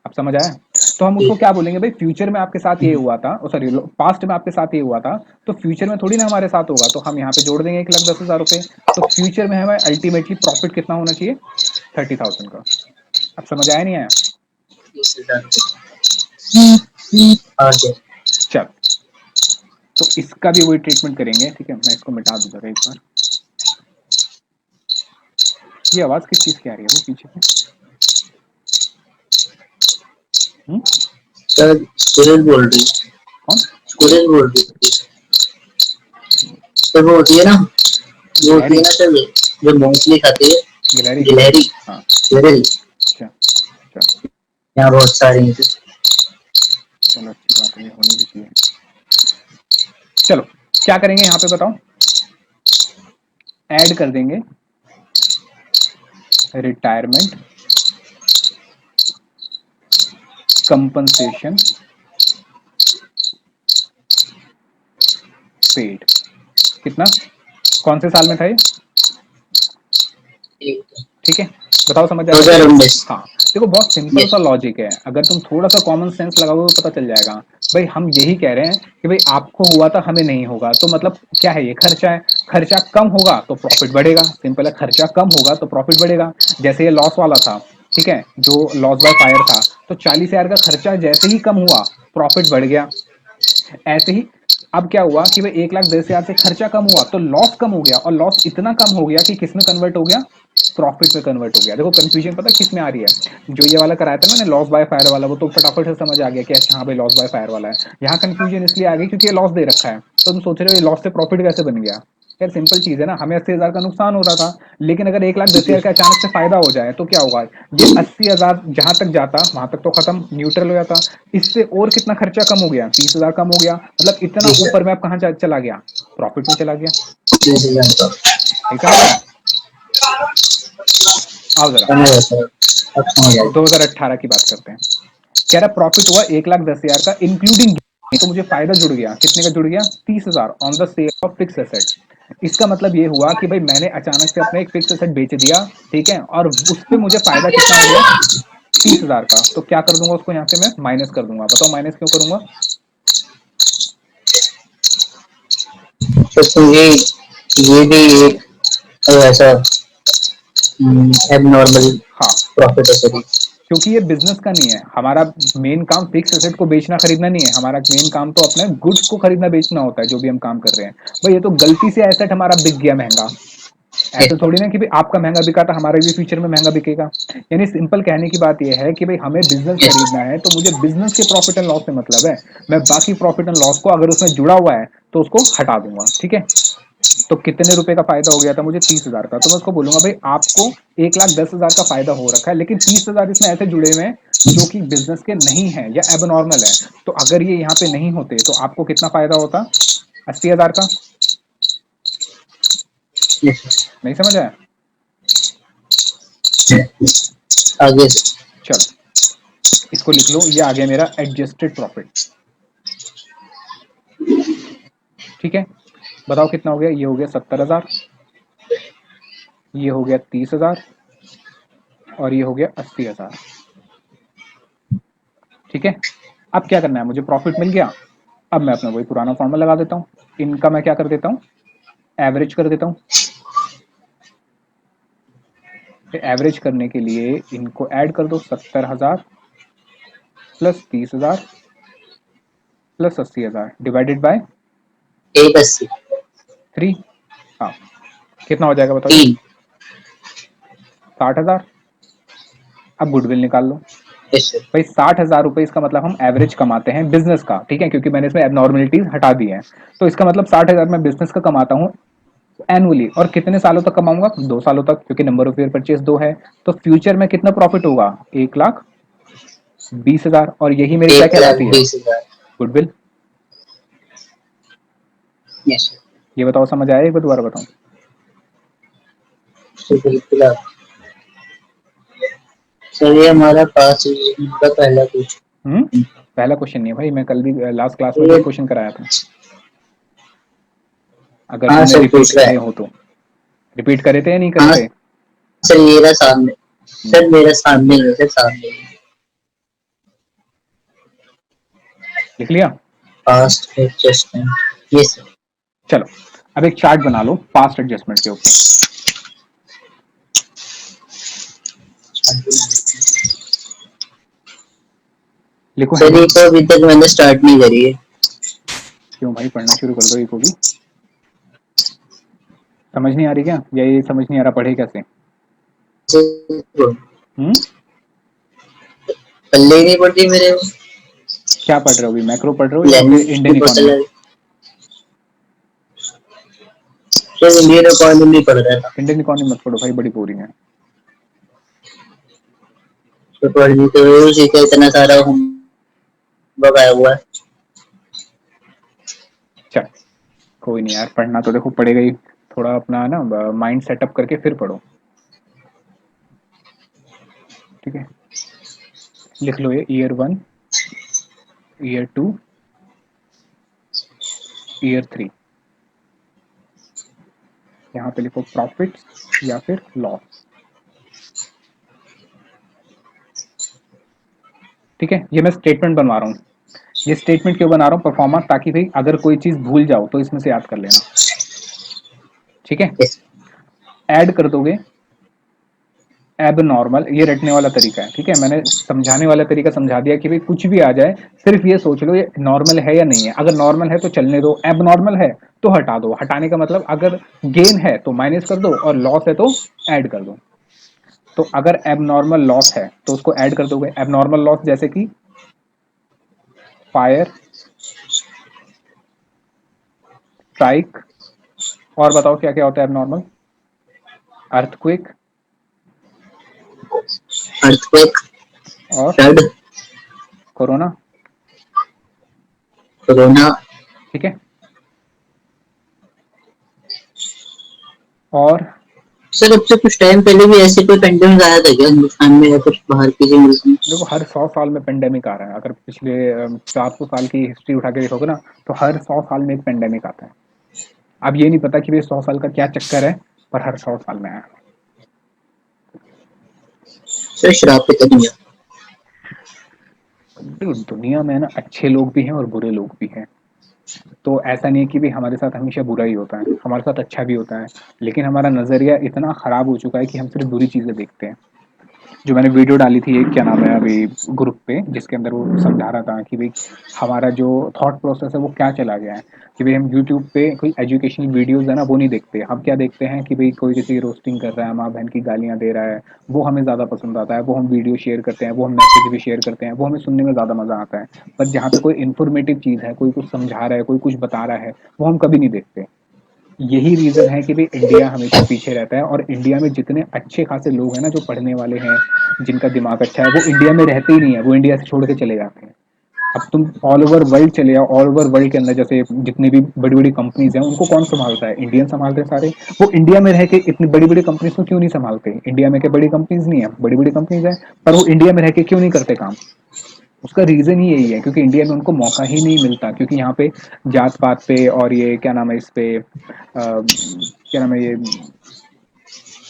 अब समझ आया। तो हम उसको क्या बोलेंगे भाई, फ्यूचर में आपके साथ ये हुआ था, सॉरी पास्ट में आपके साथ ये हुआ था, तो फ्यूचर में थोड़ी ना हमारे साथ होगा, तो हम यहाँ पे जोड़ देंगे 1,10,000 रुपए। तो फ्यूचर में हमें अल्टीमेटली प्रॉफिट कितना होना चाहिए, 30,000 का। अब समझ आया नहीं आया। 30,000। हाँ सर। चल, तो इसका भी वही ट्रीटमेंट करेंगे, ठीक है, मैं इसको मिटा दूंगा एक बार। ये आवाज किस चीज की आ रही है भाई पीछे से। सर स्टूडेंट बोल रही। कौन। स्टूडेंट बोल रही। सर वो होती है ना, वो होती है ना सर, जो मोस्टली खाते हैं, गिलहरी गिलहरी, हाँ गिलहरी, अच्छा अच्छा यहाँ बहुत सारे हैं सर। चलो अच्छी बात है, ये होनी भी चाहिए। चलो क्या करेंगे यहाँ पे बताओ, ऐड कर देंगे रिटायरमेंट कंपनसेशन पेड। कितना, कौन से साल में था ये? ठीक है, बताओ समझ आया क्या? 2019। हाँ देखो बहुत सिंपल यस। सा लॉजिक है, अगर तुम थोड़ा सा कॉमन सेंस लगाओगे तो पता चल जाएगा। भाई हम यही कह रहे हैं कि भाई आपको हुआ था हमें नहीं होगा, तो मतलब क्या है, ये खर्चा है, खर्चा कम होगा तो प्रॉफिट बढ़ेगा, सिंपल है, खर्चा कम होगा तो प्रॉफिट बढ़ेगा। जैसे ये लॉस वाला था, ठीक है, जो लॉस बाय फायर था, तो 40,000 का खर्चा जैसे ही कम हुआ प्रॉफिट बढ़ गया। ऐसे ही अब क्या हुआ कि भाई 1,10,000 से खर्चा कम हुआ तो लॉस कम हो गया, और लॉस इतना कम हो गया कि किस में कन्वर्ट हो गया, प्रॉफिट में कन्वर्ट हो गया। देखो कंफ्यूजन पता किस में आ रही है, जो ये वाला कराया था ना मैंने लॉस बाय फायर वाला, वो तो फटाफट से समझ आ गया कि अच्छा हाँ भाई लॉस बाय फायर वाला है। यहाँ कंफ्यूजन इसलिए आ गई क्योंकि ये लॉस दे रखा है, तो तुम सोच रहे हो ये लॉस से प्रॉफिट कैसे बन गया। यार सिंपल चीज है ना, हमें 80,000 का नुकसान हो रहा था, लेकिन अगर 1,10,000 का अचानक से फायदा हो जाए तो क्या होगा, ये 80,000 जहां तक जाता वहां तक तो खत्म, न्यूट्रल हो जाता। इससे और कितना खर्चा कम हो गया, 30,000 कम हो गया, मतलब इतना जी सर। ऊपर में अब कहाँ चला गया, प्रॉफिट में चला गया। 30,000 का नहीं समझ आया? आओ जरा समझ आया सर, अब समझ आया। 2018 की बात करते हैं। कह रहा प्रॉफिट हुआ 1,10,000 का इंक्लूडिंग, तो मुझे फायदा जुड़ गया, कितने का जुड़ गया, 30,000 on the sale of fix asset. इसका मतलब ये हुआ कि भाई मैंने अचानक से अपना एक फिक्स एसेट बेच दिया, ठीक है, और उस पर मुझे फायदा कितना हो गया, 30,000 का। तो क्या कर दूंगा उसको, यहाँ से मैं माइनस कर दूंगा, बताओ माइनस क्यों करूंगा? तो ये भी एक ऐसा एबनॉर्मल हाँ प्रॉफिट है सर। क्योंकि ये बिजनेस का नहीं है, हमारा मेन काम फिक्स एसेट को बेचना खरीदना नहीं है, हमारा मेन काम तो अपने गुड्स को खरीदना बेचना होता है, जो भी हम काम कर रहे हैं। भाई ये तो गलती से एसेट हमारा बिक गया महंगा, ऐसे थोड़ी ना कि भाई आपका महंगा बिका था हमारा भी फ्यूचर में महंगा बिकेगा। यानी सिंपल कहने की बात यह है कि भाई हमें बिजनेस यस। खरीदना है तो मुझे बिजनेस के प्रॉफिट एंड लॉस से मतलब है, मैं बाकी प्रॉफिट एंड लॉस को अगर उसमें जुड़ा हुआ है तो उसको हटा दूंगा, ठीक है। तो कितने रुपए का फायदा हो गया था मुझे, 30,000 का, तो मैं उसको बोलूंगा भाई आपको 1,10,000 का फायदा हो रखा है, लेकिन 30,000 इसमें ऐसे जुड़े हुए हैं जो कि बिजनेस के नहीं है या एबनॉर्मल है। तो अगर ये यहाँ पे नहीं होते तो आपको कितना फायदा होता, 80,000 का। यस। नहीं समझ आया? आगे से। चलो इसको लिख लो, ये आ गया मेरा एडजस्टेड प्रॉफिट, ठीक है। बताओ कितना हो गया, ये हो गया 70,000, ये हो गया 30,000, और ये हो गया 80,000, ठीक है। अब क्या करना है, मुझे प्रॉफिट मिल गया, अब मैं अपना वही पुराना फॉर्मूला लगा देता हूँ, इनका मैं क्या कर देता हूँ, एवरेज कर देता हूँ। एवरेज करने के लिए इनको ऐड कर दो, 70,000 प्लस 30,000 प्लस 80,000 डिवाइडेड बाय 180। 3। हाँ कितना हो जाएगा बताओ ये, 3। 60,000। अब गुडविल निकाल लो। Yes sir. भाई 60,000 रुपए, इसका मतलब हम एवरेज कमाते हैं बिजनेस का, ठीक है, क्योंकि मैंने इसमें एबनॉर्मलिटीज हटा दी है। तो इसका मतलब 60,000 मैं बिजनेस का कमाता हूँ एनुअली, और कितने सालों तक कमाऊंगा, 2 सालों तक, क्योंकि नंबर ऑफ ईयर परचेज 2 है। तो फ्यूचर में कितना प्रॉफिट होगा, 1,20,000, और यही मेरी क्या एक लाख कहलाती है, बीस हजार गुडविल। Yes sir. ये बताओ समझ आया, एक बार दोबारा बताऊं? तो बिल्कुल आप सर, ये हमारा पास का पहला कुछ। पहला क्वेश्चन नहीं है भाई, मैं कल भी लास्ट क्लास में भी ये क्वेश्चन कराया था, अगर हाँ तुमने सर रिपीट पूछ रहा करे है। हो तो। रिपीट करे थे या नहीं करे हाँ थे? सर, मेरा सामने, हम्म, सर मेरा सामने है सर, सामने। लिख लिया। पास्ट एडजस्टमेंट, ये सर। चलो अब एक चार्ट बना लो पास्ट एडजस्टमेंट के ऊपर, लिखो सर ये हेडिंग। तो अभी तक मैंने स्टार्ट नहीं करी है। क्यों भाई, पढ़ना शुरू कर दो, ये को भी समझ नहीं आ रही क्या, या ये समझ नहीं आ रहा पढ़े कैसे? सर, हम्म, पल्ले ही नहीं पड़ती मेरे वो। क्या पढ़ रहे हो अभी, मैक्रो पढ़ रहे हो या फिर लैंग्वेज इंडियन की इकोनॉमी? फसल। तो इंडियन इकोनॉमी पढ़ रहा था। इंडियन इकोनॉमी मत पढ़ो भाई, बड़ी बोरिंग है। तो पढ़नी तो उसी का इतना सारा होमवर्क आया हुआ है। चल कोई नहीं यार, पढ़ना तो देखो पड़ेगा ही। थोड़ा अपना ना माइंड सेटअप करके फिर पढ़ो, ठीक है। लिख लो ये ईयर 1, ईयर 2, ईयर 3। यहाँ पे लिखो प्रॉफिट्स या फिर लॉस, ठीक है। ये मैं स्टेटमेंट बनवा रहा हूँ। ये स्टेटमेंट क्यों बना रहा हूँ, परफॉर्मा, ताकि भाई अगर कोई चीज भूल जाओ तो इसमें से याद कर लेना, ठीक है। Yes. ऐड कर दोगे एब नॉर्मल, ये रटने वाला तरीका है, ठीक है। मैंने समझाने वाला तरीका समझा दिया कि भाई कुछ भी आ जाए सिर्फ ये सोच लो ये नॉर्मल है या नहीं है। अगर नॉर्मल है तो चलने दो, एब नॉर्मल है तो हटा दो। हटाने का मतलब अगर गेन है तो माइनस कर दो और लॉस है तो ऐड कर दो। तो अगर एब नॉर्मल लॉस है तो उसको ऐड कर दोगे। एब नॉर्मल लॉस जैसे कि फायर, स्ट्राइक, और बताओ क्या क्या होता है एब नॉर्मल। अर्थक्वेक, अर्थक्वेक, और फ्लड, कोरोना, कोरोना। ठीक है। और सर अब से कुछ टाइम पहले भी ऐसे कोई पेंडेमिक आया था क्या हिंदुस्तान में या कुछ बाहर किसी मुल्क में? देखो हर 100 साल में पेंडेमिक आ रहा है। अगर पिछले 400 साल की हिस्ट्री उठा के देखोगे ना, तो हर 100 साल में एक पेंडेमिक आता है। अब ये नहीं पता कि भाई 100 साल का क्या चक्कर है, पर हर 100 साल में आया। सर श्रापित है दुनिया। देखो दुनिया में ना अच्छे लोग भी हैं और बुरे लोग भी हैं। तो ऐसा नहीं है कि भाई हमारे साथ हमेशा बुरा ही होता है, हमारे साथ अच्छा भी होता है। लेकिन हमारा नजरिया इतना खराब हो चुका है कि हम सिर्फ बुरी चीजें देखते हैं। जो मैंने वीडियो डाली थी एक, क्या नाम है, अभी ग्रुप पे, जिसके अंदर वो समझा रहा था कि भाई हमारा जो थॉट प्रोसेस है वो क्या चला गया है। कि भाई हम यूट्यूब पे कोई एजुकेशनल वीडियोस है ना वो नहीं देखते। हम क्या देखते हैं कि भाई कोई किसी की रोस्टिंग कर रहा है, माँ बहन की गालियाँ दे रहा है, वो हमें ज़्यादा पसंद आता है। वो हम वीडियो शेयर करते हैं, वो हम मैसेज भी शेयर करते हैं, वो हमें सुनने में ज़्यादा मज़ा आता है। पर जहाँ पे कोई इन्फॉर्मेटिव चीज़ है, कोई कुछ समझा रहा है, कोई कुछ बता रहा है, वो हम कभी नहीं देखते। यही रीजन है कि भाई इंडिया हमेशा पीछे रहता है। और इंडिया में जितने अच्छे खासे लोग हैं ना, जो पढ़ने वाले हैं, जिनका दिमाग अच्छा है, वो इंडिया में रहते ही नहीं है, वो इंडिया से छोड़ के चले जाते हैं। अब तुम ऑल ओवर वर्ल्ड चले जाओ, ऑल ओवर वर्ल्ड के अंदर जैसे जितनी भी बड़ी बड़ी कंपनीज हैं उनको कौन संभालता है, इंडियन संभालते हैं सारे। वो इंडिया में रह के इतनी बड़ी बड़ी कंपनीज को क्यों नहीं संभालते, इंडिया में क्या बड़ी कंपनीज नहीं है, बड़ी बड़ी कंपनीज है, पर वो इंडिया में रह के क्यों नहीं करते काम। उसका रीजन ही यही है, क्योंकि इंडिया में उनको मौका ही नहीं मिलता। क्योंकि यहाँ पे जात पात पे और ये क्या नाम है इस पे क्या नाम है ये,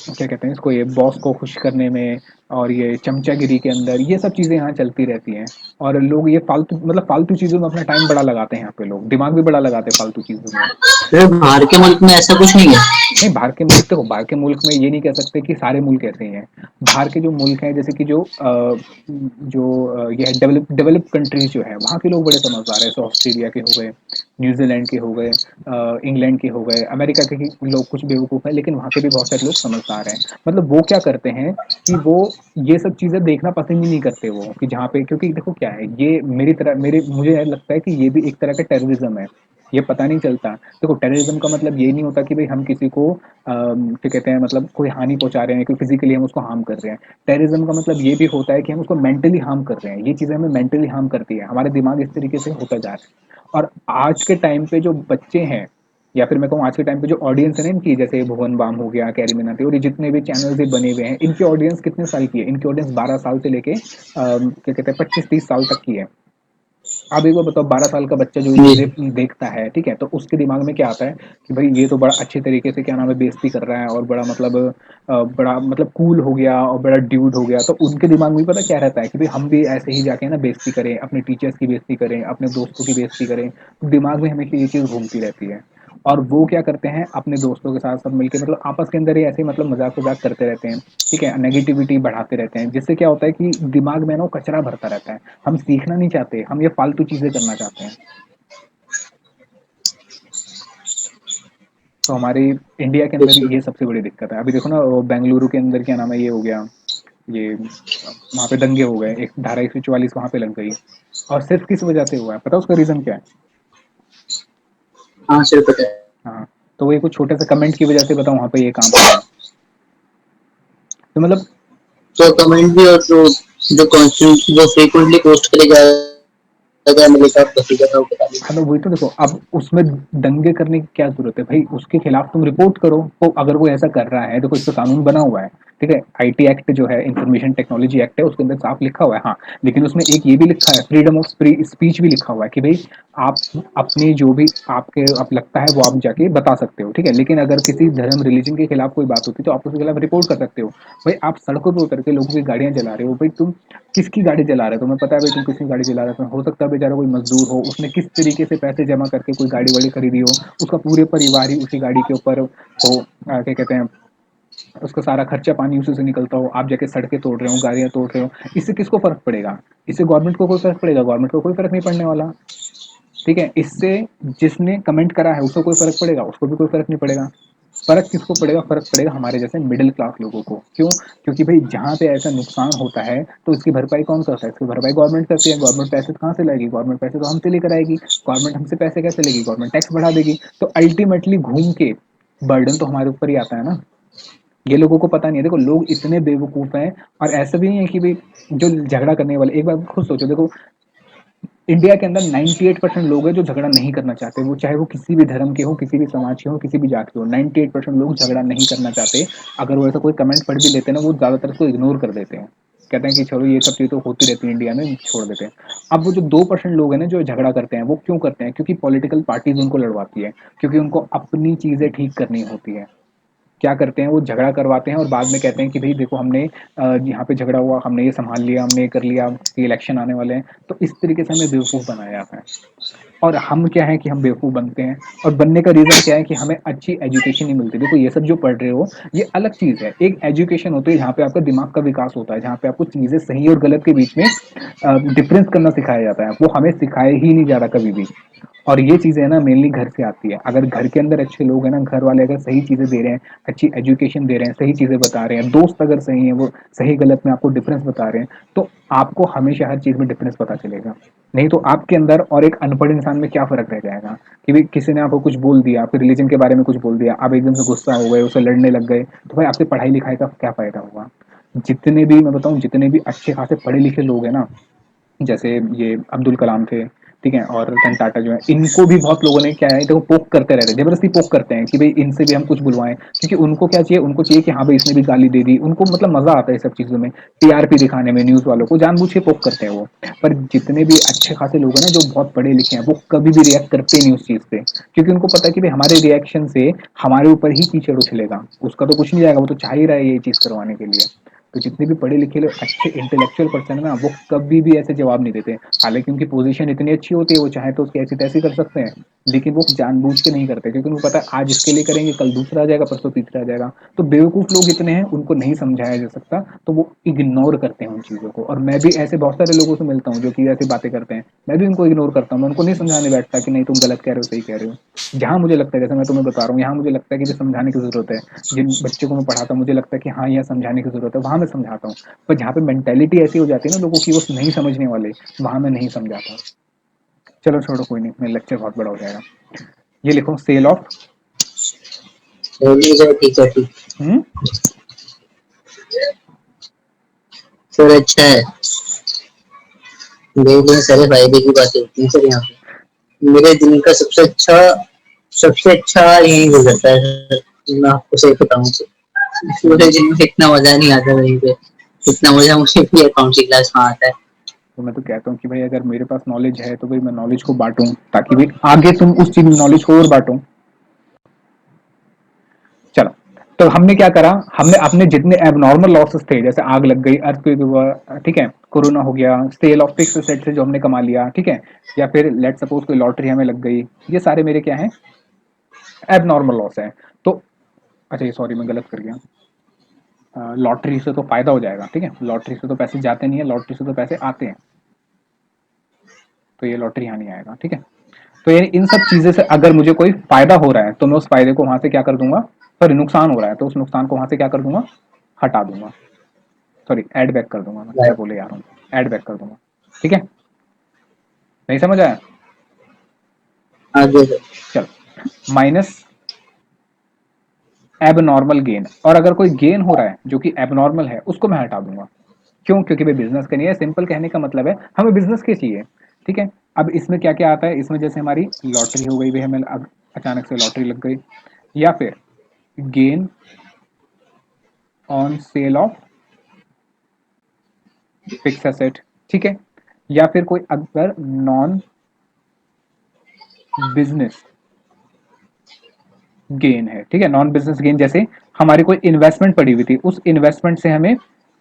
क्या कहते हैं इसको, ये बॉस को खुश करने में और ये चमचागिरी के अंदर, ये सब चीजें यहाँ चलती रहती हैं। और लोग ये फालतू मतलब फालतू चीजों में अपना टाइम बड़ा लगाते हैं। यहाँ पे लोग दिमाग भी बड़ा लगाते हैं फालतू चीजों में। सर बाहर के मुल्क में ऐसा कुछ नहीं है। नहीं, बाहर के मुल्क, देखो बाहर के मुल्क में ये नहीं कह सकते कि सारे मुल्क ऐसे ही हैं। बाहर के जो मुल्क हैं, जैसे कि ये डेवलप डेवलप कंट्रीज जो है, वहाँ के लोग बड़े समझदार हैं। जैसे ऑस्ट्रेलिया के हो गए, न्यूजीलैंड के हो गए, इंग्लैंड के हो गए, अमेरिका के लोग कुछ बेवकूफ़ हैं, लेकिन वहाँ के भी बहुत सारे लोग समझदार हैं। मतलब वो क्या करते हैं कि वो ये सब चीज़ें देखना पसंद ही नहीं करते वो, कि जहाँ पे, क्योंकि देखो क्या है, ये मेरी तरह मेरे मुझे लगता है कि ये भी एक तरह का टेररिज्म है। ये पता नहीं चलता। देखो टेररिज्म का मतलब ये नहीं होता कि भाई हम किसी को क्या कहते हैं, मतलब कोई हानि पहुंचा रहे हैं, कोई फिजिकली हम उसको हार्म कर रहे हैं। टेररिज्म का मतलब ये भी होता है कि हम उसको मेंटली हार्म कर रहे हैं। ये चीज़ें हमें मेंटली हार्म करती है, हमारे दिमाग इस तरीके से होता जा रहा है। और आज के टाइम पे जो बच्चे हैं, या फिर मैं कहूँ आज के टाइम पे जो ऑडियंस है ना इनकी, जैसे भुवन बाम हो गया, कैरी मिनाटी, और ये जितने भी चैनल्स ये बने हुए हैं, इनकी ऑडियंस कितने साल की है, इनकी ऑडियंस 12 साल से लेके क्या कहते हैं 25-30 साल तक की है। आप एक बार बताओ, 12 साल का बच्चा जो ये जी। चीजें देखता है, ठीक है, तो उसके दिमाग में क्या आता है कि भाई ये तो बड़ा अच्छे तरीके से क्या नाम है बेइज्जती कर रहा है, और बड़ा मतलब बड़ा मतलब कूल हो गया और बड़ा ड्यूड हो गया। तो उनके दिमाग में पता क्या रहता है कि भाई हम भी ऐसे ही जाके ना बेइज्जती करें, अपने टीचर्स की बेइज्जती करें, अपने दोस्तों की बेइज्जती करें। तो दिमाग में हमेशा ये चीज घूमती रहती है। और वो क्या करते हैं, अपने दोस्तों के साथ सब मिलके मतलब आपस के अंदर ही ऐसे ही मतलब मजाक वजाक करते रहते हैं, ठीक है, नेगेटिविटी बढ़ाते रहते हैं, जिससे क्या होता है कि दिमाग में ना वो कचरा भरता रहता है। हम सीखना नहीं चाहते, हम ये फालतू चीजें करना चाहते हैं। तो हमारी इंडिया के अंदर ये सबसे बड़ी दिक्कत है। अभी देखो ना, वो बेंगलुरु के अंदर क्या नाम है ये हो गया, ये वहाँ पे दंगे हो गए, एक धारा 144 वहाँ पे लग गई। और सिर्फ किस वजह से हुआ है पता है, उसका रीजन क्या है। हाँ सर पता है। हाँ, तो वो कुछ छोटे से कमेंट की वजह से बताओ वहाँ पे ये काम हो रहा है। तो मतलब तो कमेंट भी, और जो कॉन्स्टेंट जो फ्रीक्वेंटली पोस्ट करे जा रहा है मेरे साथ बता दीजिए। हाँ, तो वही तो देखो, अब उसमें दंगे करने की क्या जरूरत है भाई, उसके खिलाफ तुम रिपोर्ट करो। तो अगर वो ऐसा कर रहा है, देखो इस पे कानून बना हुआ है, ठीक है, आईटी एक्ट जो है, इंफॉर्मेशन टेक्नोलॉजी एक्ट है, उसके अंदर साफ लिखा हुआ है। हाँ, लेकिन उसमें एक ये भी लिखा है, फ्रीडम ऑफ स्पीच भी लिखा हुआ है कि भाई आप अपनी जो भी आपके आप लगता है वो आप जाके बता सकते हो, ठीक है। लेकिन अगर किसी धर्म रिलीजन के खिलाफ कोई बात होती है तो आप उसके खिलाफ रिपोर्ट कर सकते हो। भाई आप सड़कों पर उतर के लोगों की गाड़ियां जला रहे हो, भाई तुम किसकी गाड़ी जला रहे हो, तुम्हें पता है भाई तुम किसकी गाड़ी जला रहे हो। हो सकता है बेचारा कोई मजदूर हो, उसने किस तरीके से पैसे जमा करके कोई गाड़ी वाड़ी खरीदी हो, उसका पूरे परिवार ही उसी गाड़ी के ऊपर हो, क्या कहते हैं, उसका सारा खर्चा पानी उसी से निकलता हो, आप जाके सड़कें तोड़ रहे हो, गाड़ियां तोड़ रहे हो। इससे किसको फर्क पड़ेगा? इससे गवर्नमेंट को कोई फर्क पड़ेगा? गवर्नमेंट को कोई फर्क नहीं पड़ने वाला, ठीक है। इससे जिसने कमेंट करा है उसको कोई फर्क पड़ेगा? उसको भी कोई फर्क नहीं पड़ेगा। फर्क किसको पड़ेगा? फर्क पड़ेगा हमारे जैसे मिडिल क्लास लोगों को। क्यों? क्योंकि भाई जहाँ पे ऐसा नुकसान होता है तो इसकी भरपाई कौन करता है? इसकी भरपाई गवर्नमेंट करती है। गवर्नमेंट पैसे कहाँ से लाएगी? गवर्नमेंट पैसे तो हमसे लेकर आएगी। गवर्नमेंट हमसे पैसे कैसे लेगी? गवर्नमेंट टैक्स बढ़ा देगी। तो अल्टीमेटली घूम के बर्डन तो हमारे ऊपर ही आता है ना। ये लोगों को पता नहीं है। देखो लोग इतने बेवकूफ हैं, और ऐसा भी नहीं है कि भाई जो झगड़ा करने वाले, एक बार खुद सोचो, देखो इंडिया के अंदर 98% लोग हैं जो झगड़ा नहीं करना चाहते, वो चाहे वो किसी भी धर्म के हो, किसी भी समाज के हो, किसी भी जात के हो, 98% लोग झगड़ा नहीं करना चाहते। अगर वो ऐसा कोई कमेंट पढ़ भी लेते हैं ना, वो ज्यादातर उसको इग्नोर कर देते हैं, कहते हैं कि चलो ये सब चीज़ तो होती रहती है इंडिया में, छोड़ देते हैं। अब वो जो 2% लोग हैं ना जो झगड़ा करते हैं, वो क्यों करते हैं? क्योंकि पॉलिटिकल पार्टीज उनको लड़वाती है, क्योंकि उनको अपनी चीजें ठीक करनी होती है। क्या करते हैं, वो झगड़ा करवाते हैं और बाद में कहते हैं कि भाई देखो हमने यहाँ पे झगड़ा हुआ, हमने ये संभाल लिया, हमने ये कर लिया, कि इलेक्शन आने वाले हैं। तो इस तरीके से हमें बेवकूफ़ बनाया जाता है। और हम क्या है कि हम बेवकूफ़ बनते हैं, और बनने का रीज़न क्या है कि हमें अच्छी एजुकेशन नहीं मिलती। देखो ये सब जो पढ़ रहे हो ये अलग चीज़ है। एक एजुकेशन होती है जहाँ पे आपका दिमाग का विकास होता है, जहाँ पे आपको चीज़ें सही और गलत के बीच में डिफरेंस करना सिखाया जाता है। वो हमें सिखाया ही नहीं जा रहा कभी भी। और ये चीज़ें ना मेनली घर से आती है। अगर घर के अंदर अच्छे लोग हैं ना, घर वाले अगर सही चीज़ें दे रहे हैं, अच्छी एजुकेशन दे रहे हैं, सही चीज़ें बता रहे हैं, दोस्त अगर सही है, वो सही गलत में आपको डिफरेंस बता रहे हैं, तो आपको हमेशा हर चीज़ में डिफरेंस पता चलेगा। नहीं तो आपके अंदर और एक अनपढ़ इंसान में क्या फ़र्क रह जाएगा कि भाई किसी ने आपको कुछ बोल दिया, आपके रिलीजन के बारे में कुछ बोल दिया, आप एकदम से गुस्सा हो गए, उससे लड़ने लग गए, तो भाई आपकी पढ़ाई लिखाई का क्या फ़ायदा हुआ? जितने भी मैं बताऊँ, जितने भी अच्छे खासे पढ़े लिखे लोग हैं ना, जैसे ये अब्दुल कलाम थे, ठीक है, और रतन टाटा जो है, इनको भी बहुत लोगों ने क्या है, देखो पोक करते रहते हैं, जबरदस्ती पोक करते हैं कि भाई इनसे भी हम कुछ बुलवाएं, क्योंकि उनको क्या चाहिए, उनको चाहिए कि हाँ भाई इसने भी गाली दे दी। उनको मतलब मजा आता है इस सब चीजों में, टीआरपी दिखाने में, न्यूज वालों को जानबूझ के पोक करते हैं वो। पर जितने भी अच्छे खासे लोग हैं ना जो बहुत पढ़े लिखे हैं, वो कभी भी रिएक्ट करते नहीं उस चीज पे, क्योंकि उनको पता है कि भाई हमारे रिएक्शन से हमारे ऊपर ही कीचड़ उछलेगा, उसका तो कुछ नहीं जाएगा, वो तो चाह ही रहा है ये चीज करवाने के लिए। तो जितने भी पढ़े लिखे लोग, अच्छे इंटेलेक्चुअल पर्सन है ना, वो कभी भी ऐसे जवाब नहीं देते। हालांकि उनकी पोजीशन इतनी अच्छी होती है, वो चाहे तो उसकी ऐसी तैसी कर सकते हैं, लेकिन वो जानबूझ के नहीं करते, क्योंकि उनको पता है आज इसके लिए करेंगे, कल दूसरा आ जाएगा, परसों तीसरा आ जाएगा। तो बेवकूफ लोग इतने हैं, उनको नहीं समझाया जा सकता, तो वो इग्नोर करते हैं उन चीजों को। और मैं भी ऐसे बहुत सारे लोगों से मिलता हूँ जो कि ऐसी बातें करते हैं, मैं भी उनको इग्नोर करता हूँ, मैं उनको नहीं समझाने बैठता कि नहीं तुम गलत कह रहे हो, सही कह रहे हो। जहां मुझे लगता है, जैसे मैं तुम्हें बता रहा हूँ, यहाँ मुझे लगता है कि भी समझाने की जरूरत है, जिन बच्चों को मैं पढ़ाता हूँ मुझे लगता है कि हाँ यहाँ समझाने की जरूरत है, वहां मैं समझाता हूँ। पर जहाँ पे मेंटेलिटी ऐसी हो जाती है ना लोगों की, वो नहीं समझने वाले, वहां मैं नहीं समझाता। चलो छोड़ो, कोई नहीं, मेरा लेक्चर बहुत बड़ा हो जाएगा। ये लिखो, सेल ऑफ। ठीक है, ठीक है, ठीक। हम्म। सर अच्छा है, मेरे लिए सारे फायदे की बातें होती है सर यहाँ पे। मेरे दिन का सबसे अच्छा यही गुजरता है सर। मैं आपको सही बताऊँ तो पूरे दिन में इतना मजा नहीं आता वहीं पे, इतना मजा मुझे भी अकाउंट की क्लास में आता है। तो मैं तो कहता हूँ कि भाई अगर मेरे पास नॉलेज है तो भाई मैं नॉलेज को बांटूं, ताकि भाई आगे तुम उस चीज नॉलेज को और बांटो। चलो, तो हमने क्या करा, हमने अपने जितने एबनॉर्मल लॉसेस थे, जैसे आग लग गई, अर्थक्वेक हुआ, ठीक है, कोरोना हो गया, सेल ऑफ फिक्स एसेट से जो हमने कमा लिया, ठीक है, या फिर लेट सपोज कोई लॉटरी हमें लग गई, ये सारे मेरे क्या है, एबनॉर्मल लॉस है। तो अच्छा ये सॉरी मैं गलत कर गया, लॉटरी से तो फायदा हो जाएगा, ठीक है, लॉटरी से तो पैसे जाते नहीं है, लॉटरी से तो पैसे आते हैं, तो ये लॉटरी यहाँ नहीं आएगा, ठीक है। तो यानी इन सब चीजें से अगर मुझे कोई फायदा हो रहा है तो मैं उस फायदे को वहां से क्या कर दूंगा, सॉरी नुकसान हो रहा है तो उस नुकसान को वहां से क्या कर दूंगा, हटा दूंगा, सॉरी ऐड बैक कर दूंगा, मैं क्या बोले यार हूँ, ऐड बैक कर दूंगा, ठीक है। नहीं समझ आया? आगे सर। चलो, माइनस एबनॉर्मल गेन, और अगर कोई गेन हो रहा है जो कि एबनॉर्मल है उसको मैं हटा दूंगा। क्यों? क्योंकि भाई बिजनेस करनी है, सिंपल कहने का मतलब है हमें बिजनेस के चाहिए। ठीक है, अब इसमें क्या क्या आता है, इसमें जैसे हमारी लॉटरी हो गई, भाई हमें अब अचानक से लॉटरी लग गई, या फिर gain on sale of fix asset, ठीक है, या फिर कोई अगर नॉन बिजनेस गेन है, ठीक है, नॉन बिजनेस गेन जैसे हमारी कोई इन्वेस्टमेंट पड़ी हुई थी, उस इन्वेस्टमेंट से हमें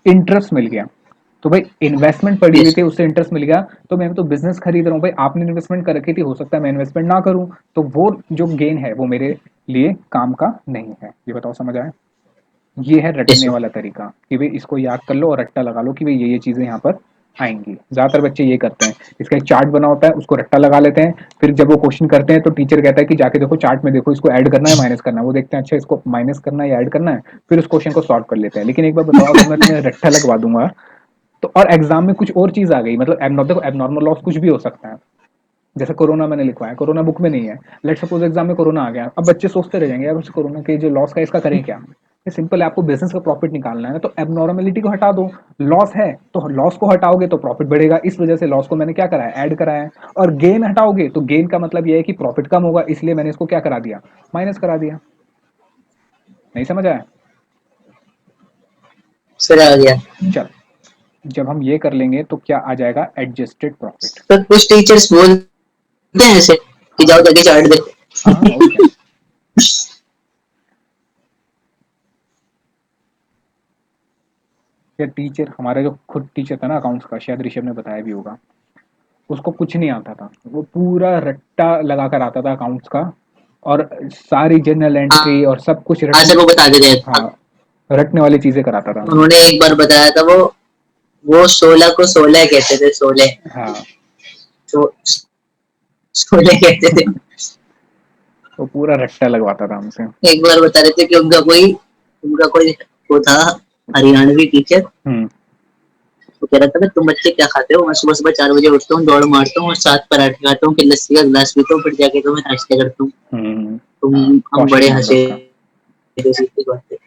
इंटरेस्ट मिल गया, तो भाई इन्वेस्टमेंट पड़ी हुई यस। थी उससे इंटरेस्ट मिल गया, तो मैं तो बिजनेस खरीद रहा हूँ, भाई आपने इन्वेस्टमेंट कर रखी थी, हो सकता है मैं इन्वेस्टमेंट ना करूं, तो वो जो गेन है वो मेरे लिए काम का नहीं है। ये बताओ समझ आया? ये है यस रटने वाला तरीका कि भाई इसको याद कर लो और रट्टा लगा लो कि भाई ये चीजें यहाँ पर आएंगी। ज्यादातर बच्चे ये करते हैं, इसका एक चार्ट बना होता है उसको रट्टा लगा लेते हैं, फिर जब वो क्वेश्चन करते हैं तो टीचर कहता है कि जाके देखो चार्ट में, देखो इसको ऐड करना है माइनस करना है, वो देखते हैं अच्छा इसको माइनस करना है या ऐड करना है, फिर उस क्वेश्चन को सॉल्व कर लेते हैं। लेकिन एक बार बताओ अगर मैं तुम्हें रट्टा लगवा दूंगा तो, और एग्जाम में कुछ और चीज आ गई, मतलब देखो एबनॉर्मल लॉस कुछ भी हो सकता है, जैसे कोरोना मैंने लिखवाया, कोरोना बुक में नहीं है, लेट सपोज एग्जाम में कोरोना आ गया, अब बच्चे सोचते रह जाएंगे यार उस कोरोना के जो लॉस का इसका करें क्या। ये सिंपल है, आपको बिजनेस का प्रॉफिट निकालना है तो एबनॉर्मेलिटी को हटा दो, लॉस है तो लॉस को हटाओगे तो प्रॉफिट बढ़ेगा, इस वजह से लॉस को मैंने क्या करा है, ऐड करा है। और गेन हटाओगे तो गेन का मतलब ये है कि प्रॉफिट कम होगा, इसलिए मैंने इसको क्या करा दिया, माइनस करा दिया। नहीं समझ आया? सर आ गया। चल, जब हम ये कर लेंगे तो क्या आ जाएगा, एडजस्टेड प्रॉफिट। पर कुछ टीचर्स बोलते हैं ऐसे कि हाँ जाओ जाके चार्ट हाँ, और क्या। देखो। या टीचर, हमारा जो खुद टीचर था ना अकाउंट्स का, शायद ऋषभ ने बताया भी होगा, उसको कुछ नहीं आता था, वो पूरा रट्टा लगा कर आता था अकाउंट्स का, और सारी जर्नल एंट्री और सब कुछ हाँ रटने, सर, वो बता देते हाँ, हैं। रटने वाली चीजें कराता था हमें। उन्होंने एक बार बताया था, वो 16 को 16 कहते थे, 16 हाँ, 16 कहते थे। वो पूरा रट्टा लगवाता था हमसे। एक बार बता रहे थे कि उनका कोई वो था, हरियाणवी टीचर। हम्म। वो कह रहा था कि तुम बच्चे क्या खाते हो, मैं सुबह सुबह 4 बजे उठता हूँ, दौड़ मारता हूँ और 7 पराठे खाता हूँ, फिर लस्सी का गिलास पीता हूँ, फिर जाके तो मैं नाश्ता करता हूँ। हाँ, तुम हम कौशिक बड़े नाम था हंसे उसका, थे इस बात पे।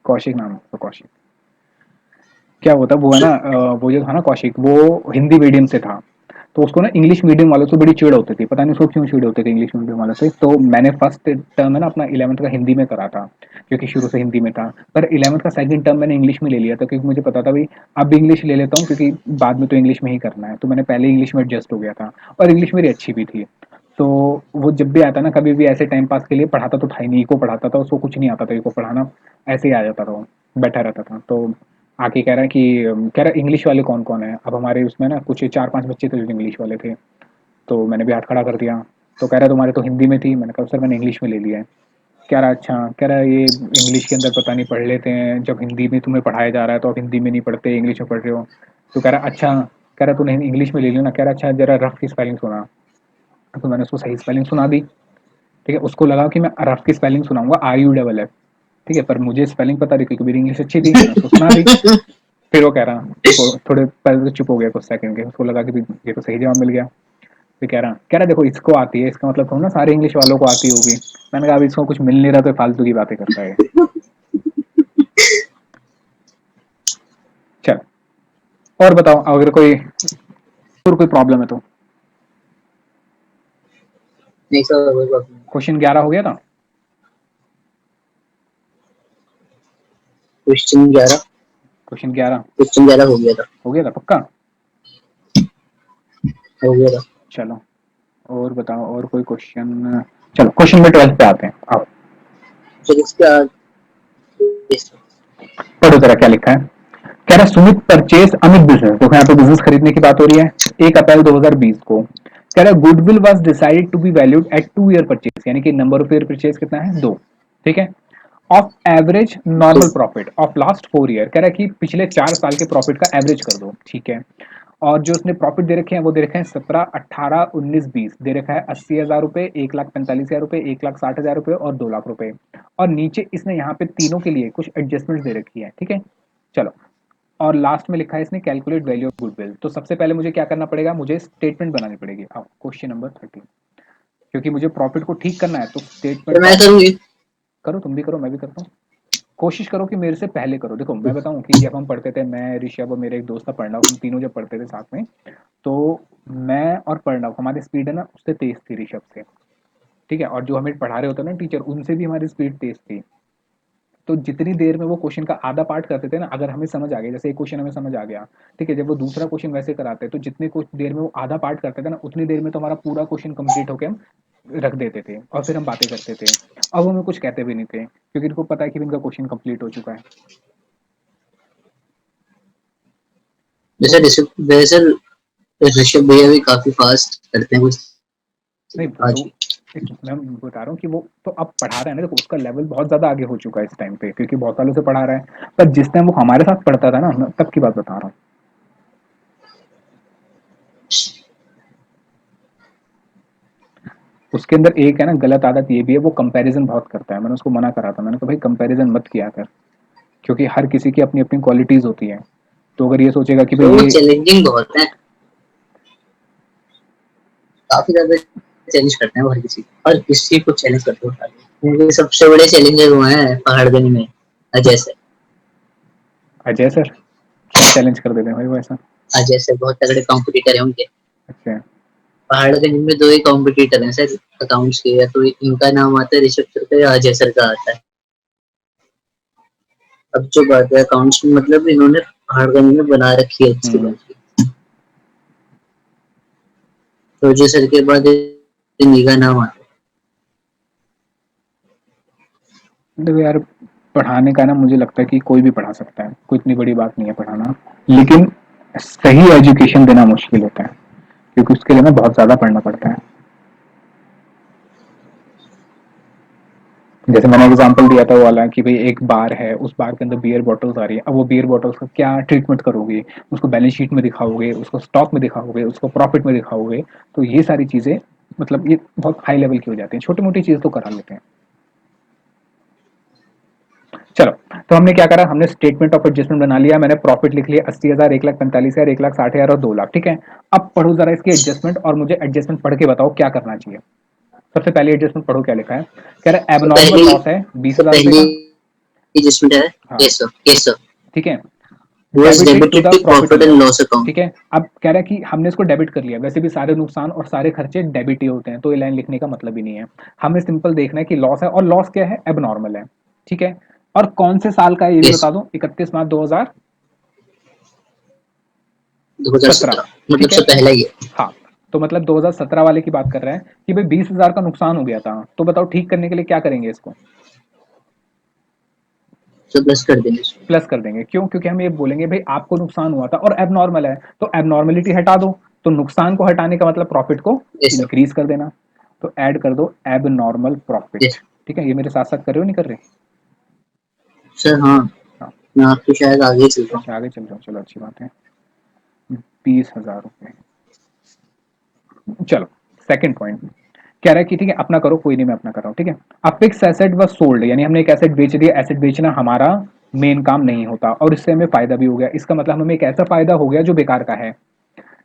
कौशिक नाम था उसका, कौशिक। क्या होता वो है ना, वो जो था ना कौशिक, वो हिंदी मीडियम से था, तो उसको ना इंग्लिश मीडियम वालों से बड़ी चिढ़ होती थी, पता नहीं उसको क्यों चिढ़ होती थी इंग्लिश मीडियम वालों से। तो मैंने फर्स्ट टर्म है ना अपना 11th का हिंदी में करा था, क्योंकि शुरू से हिंदी में था, पर 11th का सेकंड टर्म मैंने इंग्लिश में ले लिया था, क्योंकि मुझे पता था भाई अब इंग्लिश ले लेता हूँ क्योंकि बाद में तो इंग्लिश में ही करना है, तो मैंने पहले इंग्लिश में एडजस्ट हो गया था, और इंग्लिश मेरी अच्छी भी थी। तो वो जब भी आता ना कभी भी ऐसे टाइम पास के लिए, पढ़ाता तो था ही नहीं, को पढ़ाता था, उसको कुछ नहीं आता था को पढ़ाना, ऐसे ही आ जाता था वो, बैठा रहता था। तो आके कह रहा है कि कह रहा है इंग्लिश वाले कौन कौन है, अब हमारे उसमें ना कुछ 4-5 बच्चे थे जो इंग्लिश वाले थे, तो मैंने भी हाथ खड़ा कर दिया। तो कह रहा है तुम्हारे तो हिंदी में थी, मैंने कहा सर मैंने इंग्लिश में ले लिया है। कह रहा अच्छा, कह रहा है ये इंग्लिश के अंदर पता नहीं पढ़ लेते हैं, जब हिंदी में तुम्हें पढ़ाया जा रहा है तो आप हिंदी में नहीं पढ़ते, इंग्लिश में पढ़ रहे हो। तो कह रहा अच्छा, कह रहा तूने इंग्लिश में ले लिया ना, कह रहा अच्छा जरा रफ की स्पेलिंग सुना। तो मैंने उसको सही स्पेलिंग सुना दी, ठीक है, उसको लगा कि मैं रफ की स्पेलिंग सुनाऊंगा, RUFF, ठीक है, पर मुझे स्पेलिंग पता थी क्योंकि मेरी इंग्लिश अच्छी थी, मैंने उसको सुना दी। फिर वो कह रहा, देखो थोड़े पहले तो चुप हो गया कुछ सेकंड के, उसको लगा कि ये तो सही जवाब मिल गया। फिर कह रहा देखो इसको आती है, इसका मतलब थोड़ा ना सारे इंग्लिश वालों को आती होगी। मैंने कहा अब इसको कुछ मिल नहीं रहा तो फालतू की बातें करता है। चल, और बताओ अगर कोई और कोई प्रॉब्लम है तो। नहीं सर, कोई बात नहीं। क्वेश्चन 11 हो गया था। क्वेश्चन 11। क्वेश्चन 11 क्वेश्चन 11 हो गया था। हो गया था पक्का। हो गया था। चलो, और बताओ और कोई क्वेश्चन। चलो क्वेश्चन में 12 पे आते हैं, आओ फिर इसके आगे पढ़ो जरा क्या लिखा है। कह रहा सुमित परचेज अमित बिजनेस, देखो यहाँ पे बिजनेस खरीदने की बात हो रही है, 1 अप्रैल 2020 को। कह रहा goodwill was decided to be valued at 2 year purchase, यानी कि नंबर ऑफ ईयर परचेज कितना है, 2, ठीक है, ऑफ एवरेज तो normal profit of last 4 year, कह रहा है कि पिछले 4 साल के प्रॉफिट का एवरेज कर दो, ठीक है। और जो उसने प्रॉफिट दे रखे हैं वो दे रखे हैं 17, 18, 19, 20, दे रखा है 80,000 रुपए, 1,45,000 रुपए, 1,60,000 रुपए और 2 लाख रुपए। और नीचे इसने यहाँ पे तीनों के लिए कुछ एडजस्टमेंट दे रखी है, ठीक है। चलो, और लास्ट में लिखा है इसने कैलकुलेट वैल्यू ऑफ गुडविल, तो सबसे पहले मुझे क्या करना पड़ेगा, मुझे स्टेटमेंट बनानी पड़ेगी। अब क्वेश्चन नंबर 13, क्योंकि मुझे प्रॉफिट को ठीक करना है तो स्टेटमेंट मैं तो करूंगी। करो, तुम भी करो, मैं भी करता हूँ। कोशिश करो कि मेरे से पहले करो। देखो मैं बताऊं कि जब हम पढ़ते थे, मैं, ऋषभ और मेरे एक दोस्त था प्रणव, हम तीनों जब पढ़ते थे साथ में, तो मैं और प्रणव, हमारी स्पीड है ना उससे तेज थी ऋषभ से, ठीक है। और जो हमें पढ़ा रहे होते ना टीचर, उनसे भी हमारी स्पीड तेज थी। तो जितनी देर में वो क्वेश्चन का आधा पार्ट करते थे ना, अगर हमें समझ आ गया, जैसे एक क्वेश्चन हमें समझ आ गया, ठीक है, जब वो दूसरा क्वेश्चन वैसे कराते, तो जितनी कुछ देर में वो आधा पार्ट करते थे ना, उतनी देर में तो हमारा पूरा क्वेश्चन कंप्लीट होकर हम रख देते थे, और फिर हम बातें करते थे। अब वो हमें कुछ कहते भी नहीं थे, क्योंकि इनको पता है कि इनका क्वेश्चन कंप्लीट हो चुका है। जैसे तो वैसे ऋषभ भैया भी काफी फास्ट करते हैं कुछ नहीं, आज वो भी। मैं बता रहा हूँ कि वो तो अब पढ़ा रहा है ना, देखो उसका लेवल बहुत ज्यादा आगे हो चुका है इस टाइम पे, क्योंकि बहुत सालों से पढ़ा रहा है। पर जिस टाइम वो हमारे साथ पढ़ता था ना, मैं तब की बात बता रहा हूँ। उसके अंदर एक है ना गलत आदत ये भी है, वो कंपैरिजन बहुत करता है। मैंने उसको मना करा था, मैंने कहा भाई कंपैरिजन मत किया कर, क्योंकि हर किसी की अपनी अपनी क्वालिटीज होती है। तो अगर ये सोचेगा कि भाई तो वो ये, चैलेंजिंग बहुत है, काफी ज्यादा चैलेंज करते हैं वो हर किसी को, हर किसी को चैलेंज करते हैं। उनके सबसे बड़े चैलेंजर वो हैं पहाड़गंज में, अजय सर। अजय सर क्या चैलेंज कर देते हैं भाई वो ऐसा? अजय सर बहुत तगड़े कॉम्पिटिटर हैं उनके। अच्छा। पहाड़गंज में दो ही कॉम्पिटिटर हैं सर अकाउंट्स के, या तो इनका नाम आता है ऋषभ सर का या अजय सर का आता है। अब जो बात है अकाउंट्स में, मतलब इन्होंने पहाड़गंज में बना रखी है अच्छी हम्म। बात। तो अजय सर के बाद इन्हीं का नाम आता देखो यार, पढ़ाने का ना मुझे लगता है कि कोई भी पढ़ा सकता है, कोई इतनी बड़ी बात नहीं है पढ़ाना, लेकिन सही एजुकेशन देना मुश्किल होता है, क्योंकि उसके लिए ना बहुत ज्यादा पढ़ना पड़ता है। जैसे मैंने एग्जांपल दिया था वो वाला कि भाई एक बार है, उस बार के अंदर बियर बॉटल्स आ रही है, अब वो बियर बॉटल्स का क्या ट्रीटमेंट करोगे? उसको बैलेंस शीट में दिखाओगे, उसको स्टॉक में दिखाओगे, उसको प्रॉफिट में दिखाओगे? तो ये सारी चीजें, मतलब ये बहुत हाई लेवल की हो जाती है। छोटी मोटी चीज तो करा लेते हैं। चलो, तो हमने क्या करा, हमने स्टेटमेंट ऑफ एडजस्टमेंट बना लिया, मैंने प्रॉफिट लिख लिया 80,000, 1,45,000, 1,60,000 और 2 लाख, ठीक है। अब पढ़ो जरा इसकी एडजस्टमेंट, और मुझे एडजस्टमेंट पढ़ के बताओ क्या करना चाहिए। सबसे पहले एडजस्टमेंट पढ़ो, क्या लिखा है? कह रहा है है। एबनॉर्मल लॉस है बीस तो हजार रुपए पहली का। जिसमें है हाँ, केसव ठीक है। was debited to the debited to profit and profit and loss, loss account. ठीक है। अब कह रहा है कि हमने इसको डेबिट कर लिया, वैसे भी सारे नुकसान और सारे खर्चे डेबिट ही होते हैं, तो ये लाइन लिखने का मतलब ही नहीं है। हमें सिंपल देखना है कि लॉस है, और लॉस क्या है? एबनॉर्मल है, ठीक है। और कौन से साल का है ये भी Yes, बता दूं, 31 मार्च 2017, 2017 मतलब ठीक से है। पहला ही है। हाँ, तो मतलब 2017 वाले की बात कर रहे हैं कि भाई 20,000 का नुकसान हो गया था, तो बताओ ठीक करने के लिए क्या करेंगे? इसको तो प्लस कर देंगे इसको। प्लस कर देंगे। क्यों? क्योंकि हम ये बोलेंगे भाई आपको नुकसान हुआ था और एबनॉर्मल है, तो एबनॉर्मलिटी हटा दो। तो नुकसान को हटाने का मतलब प्रॉफिट को Yes sir. इंक्रीज कर देना। तो ऐड कर दो एबनॉर्मल प्रॉफिट, Yes ठीक है। ये मेरे साथ साथ कर रहे हो, नहीं कर रहे? सर। हाँ, हाँ। मैं आपके शायद आगे चल रहा हूँ। अच्छा, आगे चल रहा हूँ, चलो अच्छी बात है। 20,000 रुपये। चलो, सेकंड पॉइंट कह रहा है कि ठीक है अपना करो, कोई नहीं, मैं अपना कर रहा हूँ, ठीक है। अब फिक्स एसेट व सोल्ड, यानी हमने एक एसेट बेच दिया। एसेट बेचना हमारा मेन काम नहीं होता, और इससे हमें फायदा भी हो गया। इसका मतलब हमें एक ऐसा फायदा हो गया जो बेकार का है,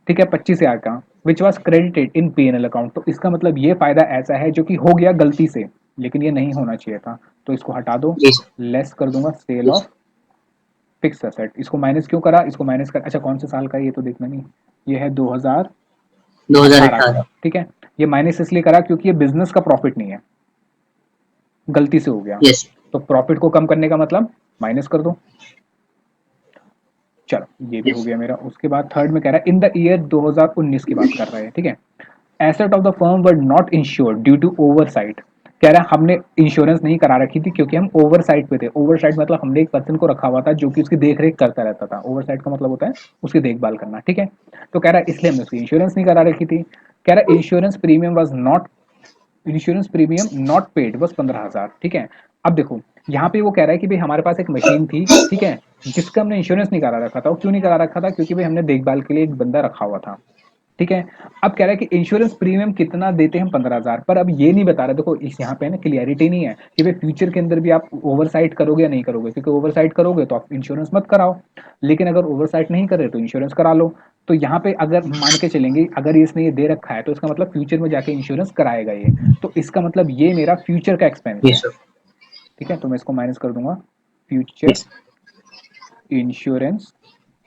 ठीक है, 25,000 का, which was credited in P&L account. तो इसका मतलब ये फायदा ऐसा है जो कि हो गया गलती से, लेकिन ये नहीं होना चाहिए था, तो इसको हटा दो। जी सर। लेस कर दूंगा सेल जी ऑफ सर। Fix asset. इसको माइनस क्यों करा? इसको माइनस कर, अच्छा कौन से साल का है ये तो देखना नहीं, ये है 2018 का, 2018। ठीक है। ये माइनस इसलिए करा क्योंकि ये बिजनेस का प्रॉफिट नहीं है, गलती से हो गया। यस। तो प्रॉफिट को कम करने का मतलब माइनस कर दो। चलो, ये भी हो यस। गया मेरा। उसके बाद थर्ड में कह रहा है इन द ईयर 2019 की बात कर रहा है, ठीक है। Asset of the firm were not insured due to oversight. कह रहा है हमने इंश्योरेंस नहीं करा रखी थी क्योंकि हम ओवरसाइट पे थे। ओवरसाइट मतलब हमने एक पर्सन को रखा हुआ था जो कि उसकी देख रेख करता रहता था। ओवरसाइट का मतलब होता है उसकी देखभाल करना, ठीक है। तो कह रहा है इसलिए हमने उसकी इंश्योरेंस नहीं करा रखी थी। कह रहा है इंश्योरेंस प्रीमियम नॉट पेड बस 15,000, ठीक है। अब देखो, यहाँ पे वो कह रहा है कि भाई हमारे पास एक मशीन थी, ठीक है, जिसका हमने इंश्योरेंस नहीं करा रखा था। वो क्यों नहीं करा रखा था? क्योंकि भाई हमने देखभाल के लिए एक बंदा रखा हुआ था, ठीक है। अब कह रहा है कि इंश्योरेंस प्रीमियम कितना देते हैं हम? 15,000। पर अब ये नहीं बता रहा। देखो इस यहाँ पे ना क्लियरिटी नहीं है कि भाई फ्यूचर के अंदर भी आप ओवरसाइट करोगे या नहीं करोगे, क्योंकि ओवरसाइट करोगे तो आप इंश्योरेंस मत कराओ, लेकिन अगर ओवरसाइट नहीं कर रहे तो इंश्योरेंस करा लो। तो यहाँ पे अगर मान के चलेंगे, अगर इसने ये दे रखा है तो इसका मतलब फ्यूचर में जाके इंश्योरेंस कराएगा ये। तो इसका मतलब ये मेरा फ्यूचर का एक्सपेंस है, यस सर। ठीक है, तो मैं इसको माइनस कर दूंगा फ्यूचर इंश्योरेंस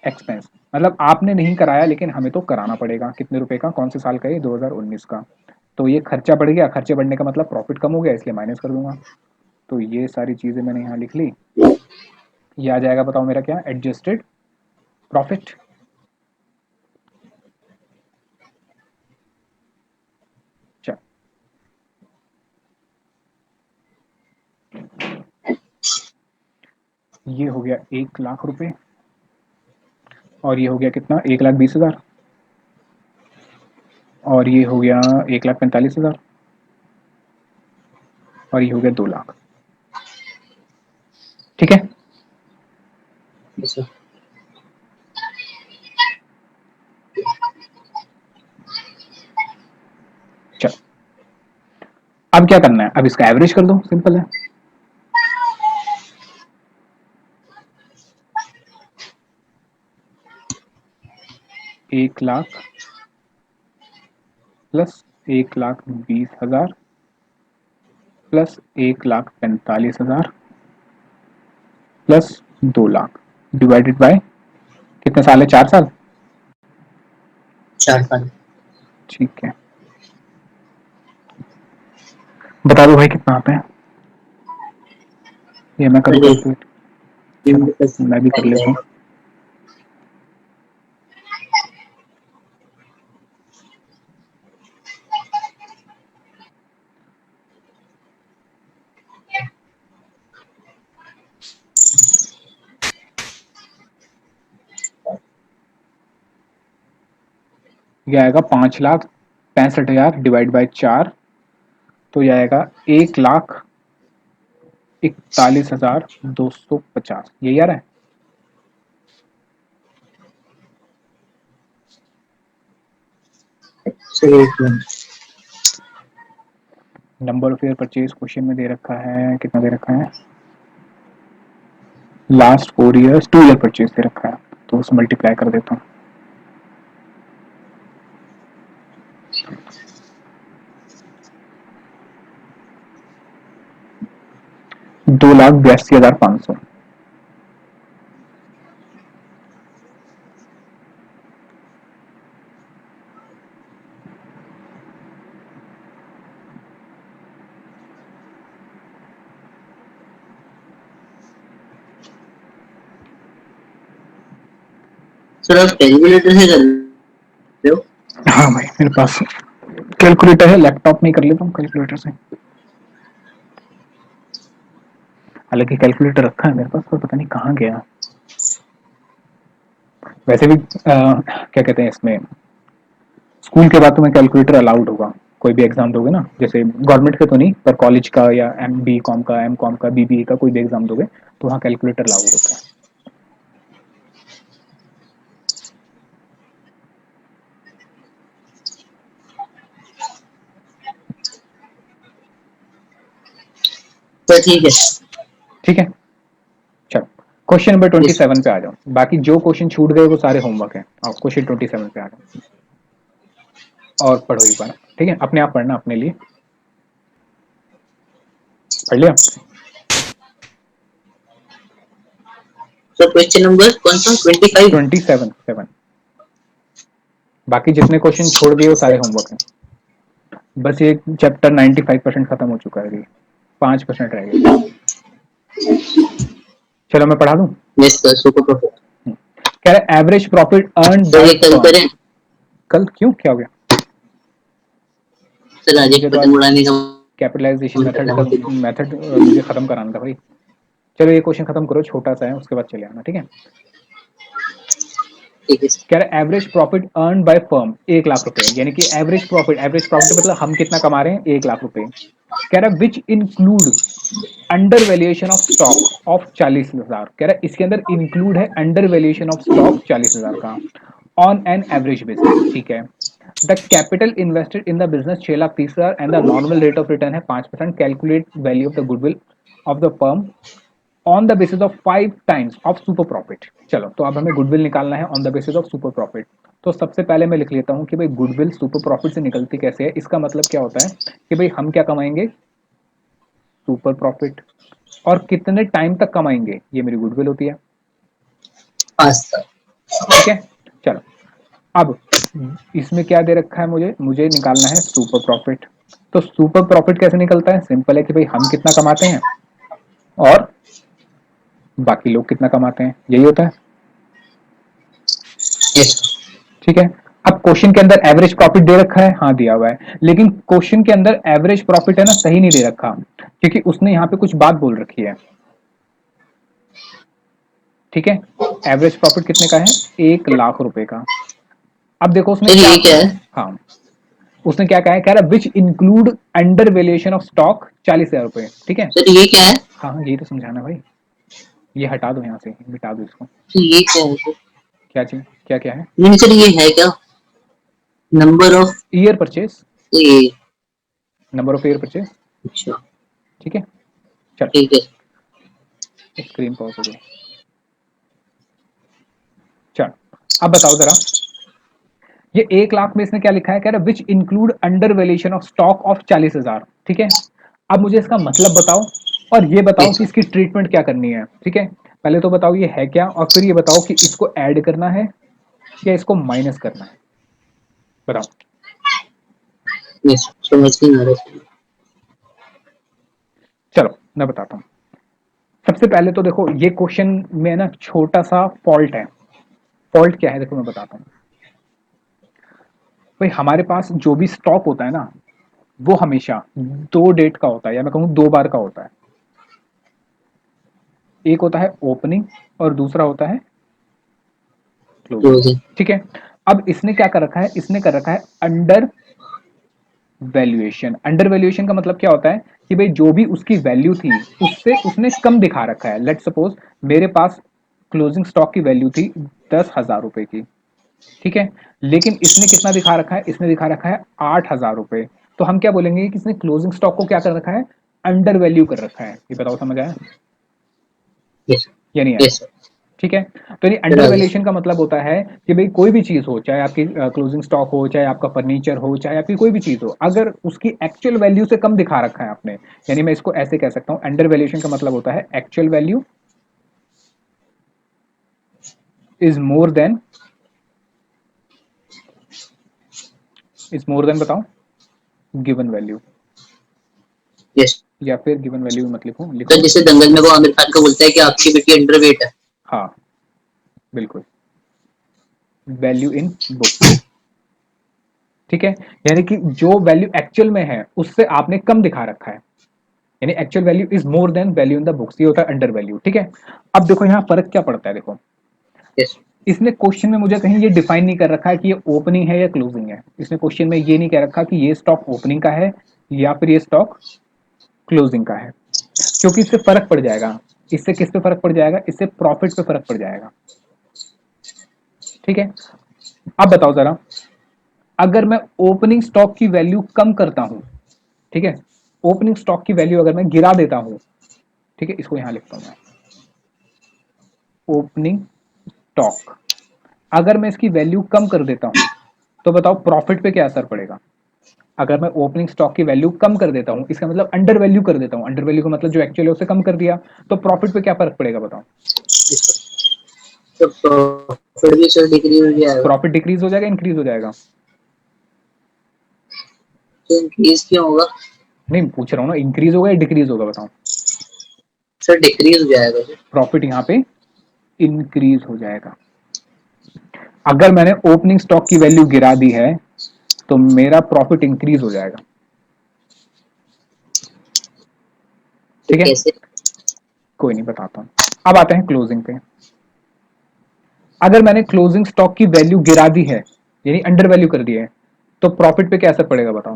एक्सपेंस। मतलब आपने नहीं कराया लेकिन हमें तो कराना पड़ेगा। कितने रुपए का, कौन से साल का, ये 2019 का। तो ये खर्चा बढ़ गया, खर्चे बढ़ने का मतलब प्रॉफिट कम हो गया, इसलिए माइनस कर दूंगा। तो ये सारी चीजें मैंने यहाँ लिख ली। ये आ जाएगा, बताओ मेरा क्या, एडजस्टेड प्रॉफिट। चल, ये हो गया 1 लाख रुपए, और ये हो गया कितना, 1,20,000, और ये हो गया 1,45,000, और ये हो गया 2 लाख। ठीक है, यस सर। चल अब क्या करना है, अब इसका एवरेज कर दो, सिंपल है। 1 lakh plus 1,20,000 plus 1,45,000 plus 2 lakh divided by कितने साल है, 4 साल। 4 साल। ठीक है, बता दो भाई कितना आता है, ये मैं करूँ चलिए कैलकुलेट। चलो मैं भी कर लेता हूँ। ये आएगा 5,65,000 डिवाइड बाय 4, तो ये आएगा 1,41,250। यही आ रहा है। चलिए एक minute. Number of year purchase question में दे रखा है, कितना दे रखा है, लास्ट 4 ईयर्स 2 ईयर परचेज दे रखा है, तो उसे मल्टीप्लाई कर देता हूँ। 2,82,500। सर आप कैलकुलेटर से कर रहे हो? हाँ भाई, मेरे पास कैलकुलेटर है, लैपटॉप नहीं कर लेता हूँ कैलकुलेटर से। हालांकि कैलकुलेटर रखा है मेरे पास, पर पता नहीं कहाँ गया। वैसे भी क्या कहते हैं इसमें, स्कूल के बाद तुम्हें कैलकुलेटर अलाउड होगा, कोई भी एग्जाम दोगे ना, जैसे गवर्नमेंट के तो नहीं, पर कॉलेज का या बी कॉम का, एम कॉम का, बीबीए का कोई भी एग्जाम दोगे तो वहाँ कैलकुलेटर अलाउड होता है। तो ठीक है। ठीक है, चलो क्वेश्चन नंबर 27 पे आ जाओ। बाकी जो क्वेश्चन छूट गए वो सारे होमवर्क है। और क्वेश्चन 27 पे आ जाओ और पढ़ो एक बार। ठीक है, अपने आप पढ़ना, अपने लिए पढ़ लिया। तो क्वेश्चन नंबर कौन सा, 25? 27 बाकी जितने क्वेश्चन छोड़ दिए वो सारे होमवर्क हैं। बस ये चैप्टर 95% खत्म हो चुका है, अभी 5% रह गया। चलो मैं पढ़ा दूं। Yes sir, super profit. कह रहे एवरेज प्रॉफिट अर्न तो बाय ये कल फर्म। करें? कल क्यों, क्या हो गया? सर आज मुझे एक तो पतंग आज उड़ाने का कैपिटलाइजेशन मन कर मेथड रहा का है मुझे। मेथड मुझे खत्म कराना था भाई। चलो ये क्वेश्चन खत्म करो, छोटा सा है, उसके बाद चले आना। ठीक है, ठीक है सर। कह रहे average profit earn by firm 1 lakh रुपए, यानी कि एवरेज प्रॉफिट मतलब हम कितना कमा रहे हैं, 1 लाख रुपए। कह रहा which include under valuation of stock of 40,000। कह रहा इसके अंदर इंक्लूड है अंडर वैल्यूएशन ऑफ स्टॉक 40,000 का ऑन एन एवरेज बेसिस। ठीक है, the capital invested in the business 6,30,000 and the normal rate of return है 5%। Calculate value of the goodwill of the firm on the basis of 5 times of super profit. चलो तो अब हमें goodwill निकालना है on the basis of super profit. तो सबसे पहले मैं लिख लेता हूं कि भाई गुडविल सुपर प्रॉफिट से निकलती कैसे है। इसका मतलब क्या होता है कि भाई हम क्या कमाएंगे, सुपर प्रॉफिट। और कितने टाइम तक कमाएंगे, ये मेरी गुडविल होती है। 5 साल। ठीक है, चलो अब इसमें क्या दे रखा है, मुझे निकालना है सुपर प्रॉफिट। तो सुपर प्रॉफिट कैसे निकलता है, सिंपल है कि भाई हम कितना कमाते हैं और बाकी लोग कितना कमाते हैं, यही होता है। यस। ठीक है, अब क्वेश्चन के अंदर एवरेज प्रॉफिट दे रखा है, हाँ दिया हुआ है, लेकिन क्वेश्चन के अंदर एवरेज प्रॉफिट है ना सही नहीं दे रखा, क्योंकि उसने यहाँ पे कुछ बात बोल रखी है। ठीक है, एवरेज प्रॉफिट कितने का है, 1 लाख रुपए का। अब देखो उसने सर क्या, ये क्या है? हाँ उसने क्या कहा है, कह रहा है which include under valuation of stock 40,000 रुपए। ठीक है, सर ये क्या है? हाँ हाँ यही तो समझाना भाई, ये हटा दो यहाँ से, मिटा दो इसको। सर ये क्या है सर? क्या चीज, क्या क्या है, नहीं सर, ये है क्या? Number of year purchase, A. Number of year purchase. अच्छा। ठीक है, चल ठीक है। स्क्रीन पॉज हो गई। चल अब बताओ जरा, ये 1 लाख में इसने क्या लिखा है, कह रहा है which include under valuation of stock of 40,000। ठीक है, अब मुझे इसका मतलब बताओ और ये बताओ यस। कि इसकी ट्रीटमेंट क्या करनी है। ठीक है, पहले तो बताओ ये है क्या, और फिर ये बताओ कि इसको ऐड करना है या इसको माइनस करना है, बताओ। यस, समझ नहीं आ रहा सर। चलो मैं बताता हूँ। सबसे पहले तो देखो ये क्वेश्चन में ना छोटा सा फॉल्ट है। फॉल्ट क्या है, देखो मैं बताता हूँ। भाई हमारे पास जो भी स्टॉक होता है ना, वो हमेशा 2 डेट का होता है, या मैं कहूँ 2 बार का होता है। एक होता है ओपनिंग और दूसरा होता है क्लोजिंग। क्लोजिंग। ठीक है, अब इसने क्या कर रखा है, इसने कर रखा है अंडर वैल्यूएशन। अंडर वैल्यूएशन का मतलब क्या होता है कि भाई जो भी उसकी वैल्यू थी उससे उसने कम दिखा रखा है। लेट सपोज मेरे पास क्लोजिंग स्टॉक की वैल्यू थी 10,000 रुपए की। ठीक है, लेकिन इसने कितना दिखा रखा है, इसने दिखा रखा है 8,000 रुपए। तो हम क्या बोलेंगे कि इसने क्लोजिंग स्टॉक को क्या कर रखा है, अंडर वैल्यू कर रखा है। ये बताओ समझ आया यस। या नहीं आया। Yes sir. ठीक है, तो यानी सर अंडर आगे। वैल्यूएशन का मतलब होता है कि भाई कोई भी चीज हो, चाहे आपकी क्लोजिंग स्टॉक हो, चाहे आपका फर्नीचर हो, चाहे आपकी कोई भी चीज हो, अगर उसकी एक्चुअल वैल्यू से कम दिखा रखा है आपने, यानी मैं इसको ऐसे कह सकता हूं, अंडर वैल्यूएशन का मतलब होता है actual value is more than बताओ गिवन वैल्यू, यस। या फिर गिवन वैल्यू मत लिखो, सर लिखो जैसे दंगल में वो आमिर खान को बोलता है कि आपकी बेटी अंडरवेट है। हाँ बिल्कुल, वैल्यू इन बुक्स। ठीक है, यानी कि जो वैल्यू एक्चुअल में है उससे आपने कम दिखा रखा है, यानी actual value is more than value in the books, ये होता है अंडर वैल्यू। ठीक है, अब देखो यहाँ फर्क क्या पड़ता है, देखो यस। इसने क्वेश्चन में मुझे कहीं ये डिफाइन नहीं कर रखा है कि ये ओपनिंग है या क्लोजिंग है। इसने क्वेश्चन में ये नहीं कह रखा कि ये स्टॉक ओपनिंग का है या फिर ये स्टॉक क्लोजिंग का है, क्योंकि इससे फर्क पड़ जाएगा। इससे किस पे फर्क पड़ जाएगा, इससे प्रॉफिट पे फर्क पड़ जाएगा। ठीक है, अब बताओ जरा, अगर मैं ओपनिंग स्टॉक की वैल्यू कम करता हूं, ठीक है, ओपनिंग स्टॉक की वैल्यू अगर मैं गिरा देता हूं, ठीक है, इसको यहां लिखता हूं मैं, ओपनिंग स्टॉक अगर मैं इसकी वैल्यू कम कर देता हूं, तो बताओ प्रॉफिट पे क्या असर पड़ेगा। अगर मैं ओपनिंग स्टॉक की वैल्यू कम कर देता हूं, इसका मतलब अंडर वैल्यू कर देता हूं, अंडर वैल्यू का मतलब जो एक्चुअली है उससे कम कर दिया, तो प्रॉफिट पे क्या फर्क पड़ेगा बताओ। तो प्रॉफिट भी सर डिक्रीज हो जाएगा। प्रॉफिट डिक्रीज हो जाएगा, इंक्रीज हो जाएगा। तो इंक्रीज क्यों होगा? नहीं पूछ रहा हूं ना, इंक्रीज होगा या डिक्रीज होगा बताओ। सर डिक्रीज हो जाएगा सर। प्रॉफिट यहाँ पे इंक्रीज हो जाएगा। अगर मैंने ओपनिंग स्टॉक की वैल्यू गिरा दी है तो मेरा प्रॉफिट इंक्रीज हो जाएगा। तो ठीक है, कैसे? कोई नहीं बताता हूं। अब आते हैं क्लोजिंग पे। अगर मैंने क्लोजिंग स्टॉक की वैल्यू गिरा दी है, यानी अंडर वैल्यू कर दी है, तो प्रॉफिट पे क्या असर पड़ेगा बताओ।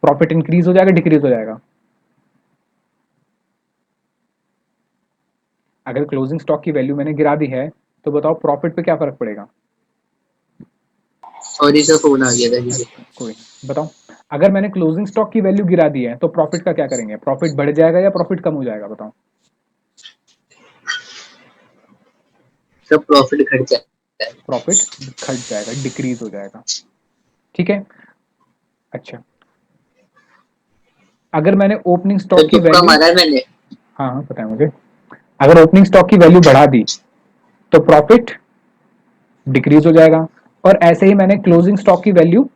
प्रॉफिट इंक्रीज हो जाएगा, डिक्रीज हो जाएगा। अगर क्लोजिंग स्टॉक की वैल्यू मैंने गिरा दी है तो बताओ प्रॉफिट पे क्या फर्क पड़ेगा। सॉरी सर, फोन आ गया था किसी का। अच्छा कोई नहीं, बताओ अगर मैंने क्लोजिंग स्टॉक की वैल्यू गिरा दी है तो प्रॉफिट का क्या करेंगे, प्रॉफिट बढ़ जाएगा या प्रॉफिट कम हो जाएगा बताओ। सर प्रॉफिट घट जाएगा। प्रॉफिट घट जाएगा, डिक्रीज हो जाएगा। ठीक है, अच्छा अगर मैंने ओपनिंग सर स्टॉक की तुक्का वैल्यू, मारा है मैंने। हाँ हाँ पता है मुझे। अगर ओपनिंग स्टॉक की वैल्यू बढ़ा दी तो प्रॉफिट डिक्रीज हो जाएगा, और ऐसे ही मैंने क्लोजिंग स्टॉक की वैल्यू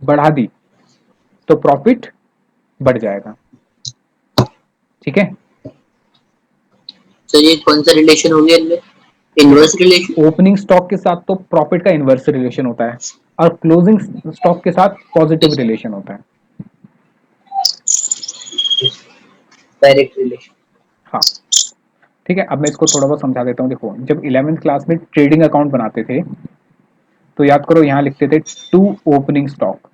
बढ़ा दी तो प्रॉफिट बढ़ जाएगा। ठीक है, तो ये कौन सा रिलेशन हो गया इनमें? देखो इनवर्स रिलेशन। ओपनिंग स्टॉक के साथ तो प्रॉफिट का इन्वर्स रिलेशन होता है, और क्लोजिंग स्टॉक के साथ पॉजिटिव रिलेशन होता है। Direct relation. हाँ ठीक है, अब मैं इसको थोड़ा बहुत समझा देता हूँ। देखो जब 11वीं क्लास में ट्रेडिंग अकाउंट बनाते थे तो याद करो यहाँ लिखते थे टू ओपनिंग स्टॉक।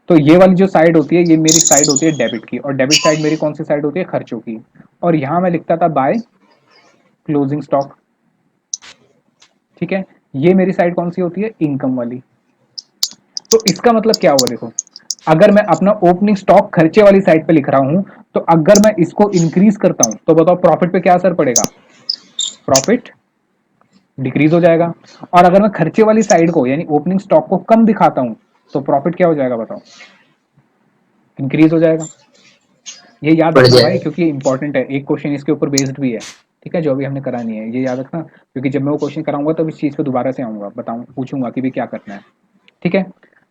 तो ये वाली जो साइड होती है ये मेरी साइड होती है डेबिट की, और डेबिट साइड मेरी कौन सी साइड होती है? खर्चों की। और यहाँ मैं लिखता था बाय क्लोजिंग स्टॉक। ठीक है, ये मेरी साइड कौन सी होती है? इनकम वाली। तो इसका मतलब क्या हुआ? देखो अगर मैं अपना ओपनिंग स्टॉक खर्चे वाली साइड पे लिख रहा हूं, तो अगर मैं इसको इंक्रीज करता हूं तो बताओ प्रॉफिट पे क्या असर पड़ेगा? प्रॉफिट डिक्रीज हो जाएगा। और अगर मैं खर्चे वाली साइड को यानी ओपनिंग स्टॉक को कम दिखाता हूं तो प्रॉफिट क्या हो जाएगा बताओ? इंक्रीज हो जाएगा। ये याद बढ़ रखना भाई, जाएगा। क्योंकि इंपॉर्टेंट है, एक क्वेश्चन इसके ऊपर बेस्ड भी है। ठीक है, जो अभी हमने करा नहीं है ये याद रखना, क्योंकि जब मैं वो क्वेश्चन कराऊंगा तो इस चीज पे दोबारा से आऊंगा, बताऊं पूछूंगा कि भी क्या करना है। ठीक है,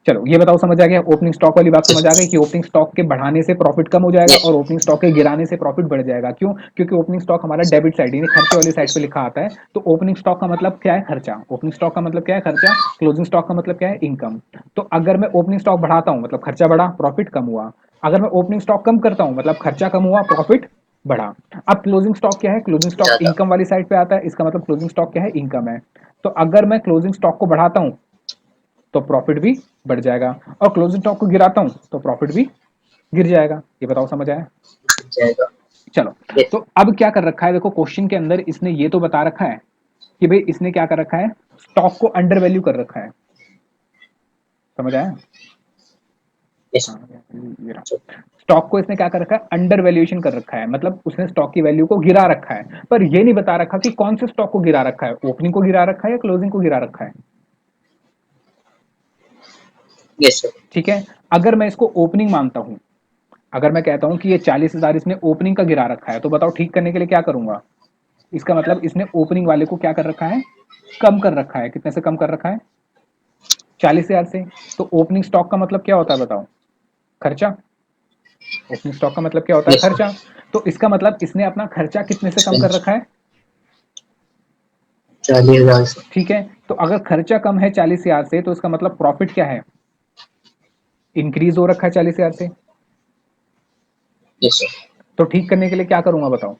चलो ये बताओ समझ आ गया? ओपनिंग स्टॉक वाली बात समझ आ गई कि ओपनिंग स्टॉक के बढ़ाने से प्रॉफिट कम हो जाएगा यस। और ओपनिंग स्टॉक के गिराने से प्रॉफिट बढ़ जाएगा। क्यों? क्योंकि ओपनिंग स्टॉक हमारा डेबिट साइड यानी खर्चे वाली साइड पे लिखा आता है। तो ओपनिंग स्टॉक का मतलब क्या है? खर्चा। ओपनिंग स्टॉक का मतलब क्या है? खर्चा। क्लोजिंग स्टॉक का मतलब क्या है? इनकम। तो अगर मैं ओपनिंग स्टॉक बढ़ाता हूं मतलब खर्चा बढ़ा, प्रॉफिट कम हुआ। अगर मैं ओपनिंग स्टॉक कम करता हूं मतलब खर्चा कम हुआ, प्रॉफिट बढ़ा। अब क्लोजिंग स्टॉक क्या है? क्लोजिंग स्टॉक ज्यादा। इनकम वाली साइड पे आता है, इसका मतलब क्लोजिंग स्टॉक क्या है? इनकम है। तो अगर मैं क्लोजिंग स्टॉक को बढ़ाता हूं तो प्रॉफिट भी बढ़ जाएगा, और क्लोजिंग स्टॉक को गिराता हूं तो प्रॉफिट भी गिर जाएगा। ये बताओ समझ आया? जाएगा। चलो, यस। तो अब क्या कर रखा है? देखो क्वेश्चन के अंदर इसने ये तो बता रखा है कि भाई इसने क्या कर रखा है? स्टॉक को अंडर वैल्यू कर रखा है। समझ आया? यस। हाँ, ये रहा। स्टॉक को इसने क्या कर रखा है? अंडर वैल्यूएशन कर रखा है, मतलब उसने स्टॉक की वैल्यू को गिरा रखा है, पर ये नहीं बता रखा कि कौन से स्टॉक को गिरा रखा है, ओपनिंग को गिरा रखा है या क्लोजिंग को गिरा रखा है। Yes sir. ठीक है, अगर मैं इसको ओपनिंग मानता हूं, अगर मैं कहता हूं कि ये 40,000 इसने ओपनिंग का गिरा रखा है, तो बताओ ठीक करने के लिए क्या करूंगा? इसका मतलब इसने ओपनिंग वाले को क्या कर रखा है? कम कर रखा है। कितने से कम कर रखा है? 40,000 से। तो ओपनिंग स्टॉक का मतलब क्या होता है बताओ? खर्चा। ओपनिंग स्टॉक का मतलब क्या होता है? Yes sir. खर्चा। तो इसका मतलब इसने अपना खर्चा कितने से कम कर एक्सपेंस। रखा है? 40,000 से। ठीक है, तो अगर खर्चा कम है 40,000 से तो इसका मतलब प्रॉफिट क्या है? इंक्रीज हो रखा है 40,000 से। Yes sir. तो ठीक करने के लिए क्या करूंगा बताओ?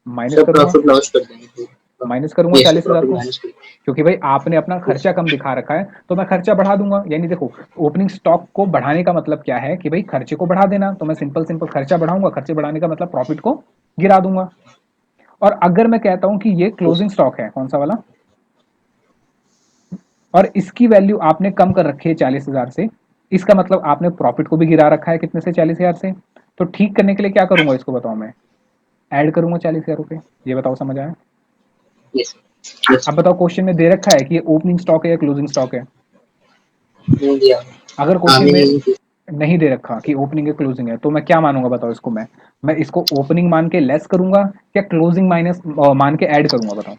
माइनस सर करूंगा। प्रॉफिट लॉस कर देंगे। माइनस करूंगा यस सर, 40,000 प्रॉफिट को, माइनस कर क्योंकि भाई आपने अपना देंगे। खर्चा कम दिखा रखा है, तो मैं खर्चा बढ़ा दूंगा। यानी देखो ओपनिंग स्टॉक को बढ़ाने का मतलब क्या है कि भाई खर्चे को बढ़ा देना, तो मैं सिंपल सिंपल खर्चा बढ़ाऊंगा, खर्चे बढ़ाने का मतलब प्रॉफिट को गिरा दूंगा। और अगर मैं कहता हूं कि ये क्लोजिंग स्टॉक है, कौन सा वाला, और इसकी वैल्यू आपने कम कर रखी है 40,000 से, इसका मतलब आपने प्रॉफिट को भी गिरा रखा है कितने से? 40,000 से। तो ठीक करने के लिए क्या करूंगा इसको बताओ? मैं ऐड करूंगा 40,000 रुपए। ये बताओ समझ आया? यस। यस। अब बताओ क्वेश्चन में दे रखा है कि ये ओपनिंग स्टॉक है या क्लोजिंग स्टॉक है। नहीं दिया। अगर हाँ क्वेश्चन भी में नहीं दिया। नहीं दे रखा कि ओपनिंग है क्लोजिंग है, तो मैं क्या मानूंगा बताओ इसको? मैं इसको ओपनिंग मान के लेस करूंगा या क्लोजिंग माइनस मान के ऐड करूंगा बताओ?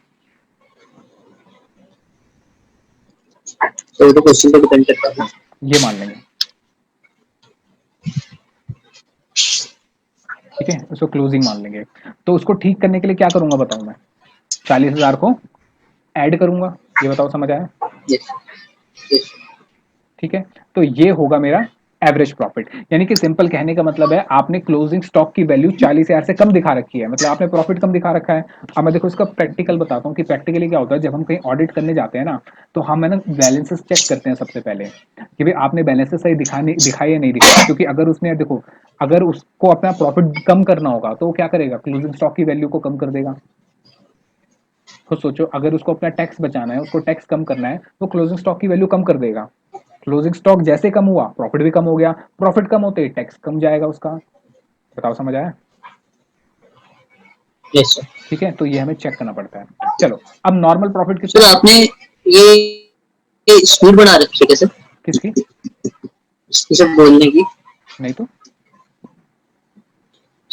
तो ये तो क्वेश्चन पे डिपेंड करता है। हाँ, ये मान लेंगे। ठीक है, उसको क्लोजिंग मान लेंगे। तो उसको ठीक करने के लिए क्या करूंगा बताओ? मैं 40,000 को ऐड करूंगा। ये बताओ समझ आया? यस। यस। ठीक है, तो ये होगा मेरा एवरेज प्रॉफिट। यानी कि सिंपल कहने का मतलब है आपने क्लोजिंग स्टॉक की वैल्यू 40,000 से कम दिखा रखी है, मतलब आपने प्रॉफिट कम दिखा रखा है। अब मैं देखो इसका प्रैक्टिकल बताता हूँ कि प्रैक्टिकली क्या होता है। जब हम कहीं ऑडिट करने जाते हैं ना, तो हम है ना बैलेंसेस चेक करते हैं सबसे पहले कि भाई आपने बैलेंसेस सही दिखाई या नहीं दिखाई। क्योंकि अगर उसने देखो अगर उसको अपना प्रॉफिट कम करना होगा तो वो क्या करेगा? क्लोजिंग स्टॉक की वैल्यू को कम कर देगा। खुद सोचो, अगर उसको अपना टैक्स बचाना है, उसको टैक्स कम करना है, तो क्लोजिंग स्टॉक की वैल्यू कम कर देगा। क्लोजिंग स्टॉक जैसे कम हुआ प्रॉफिट भी कम हो गया, प्रॉफिट कम होते ही टैक्स कम जाएगा उसका। बताओ समझ आया? Yes sir. ठीक है, तो ये हमें चेक करना पड़ता है। चलो अब नॉर्मल प्रॉफिट कितना सर है? आपने ये स्पीड बना रखी है क्या सर? किसकी? इसकी सब बोलने की। नहीं तो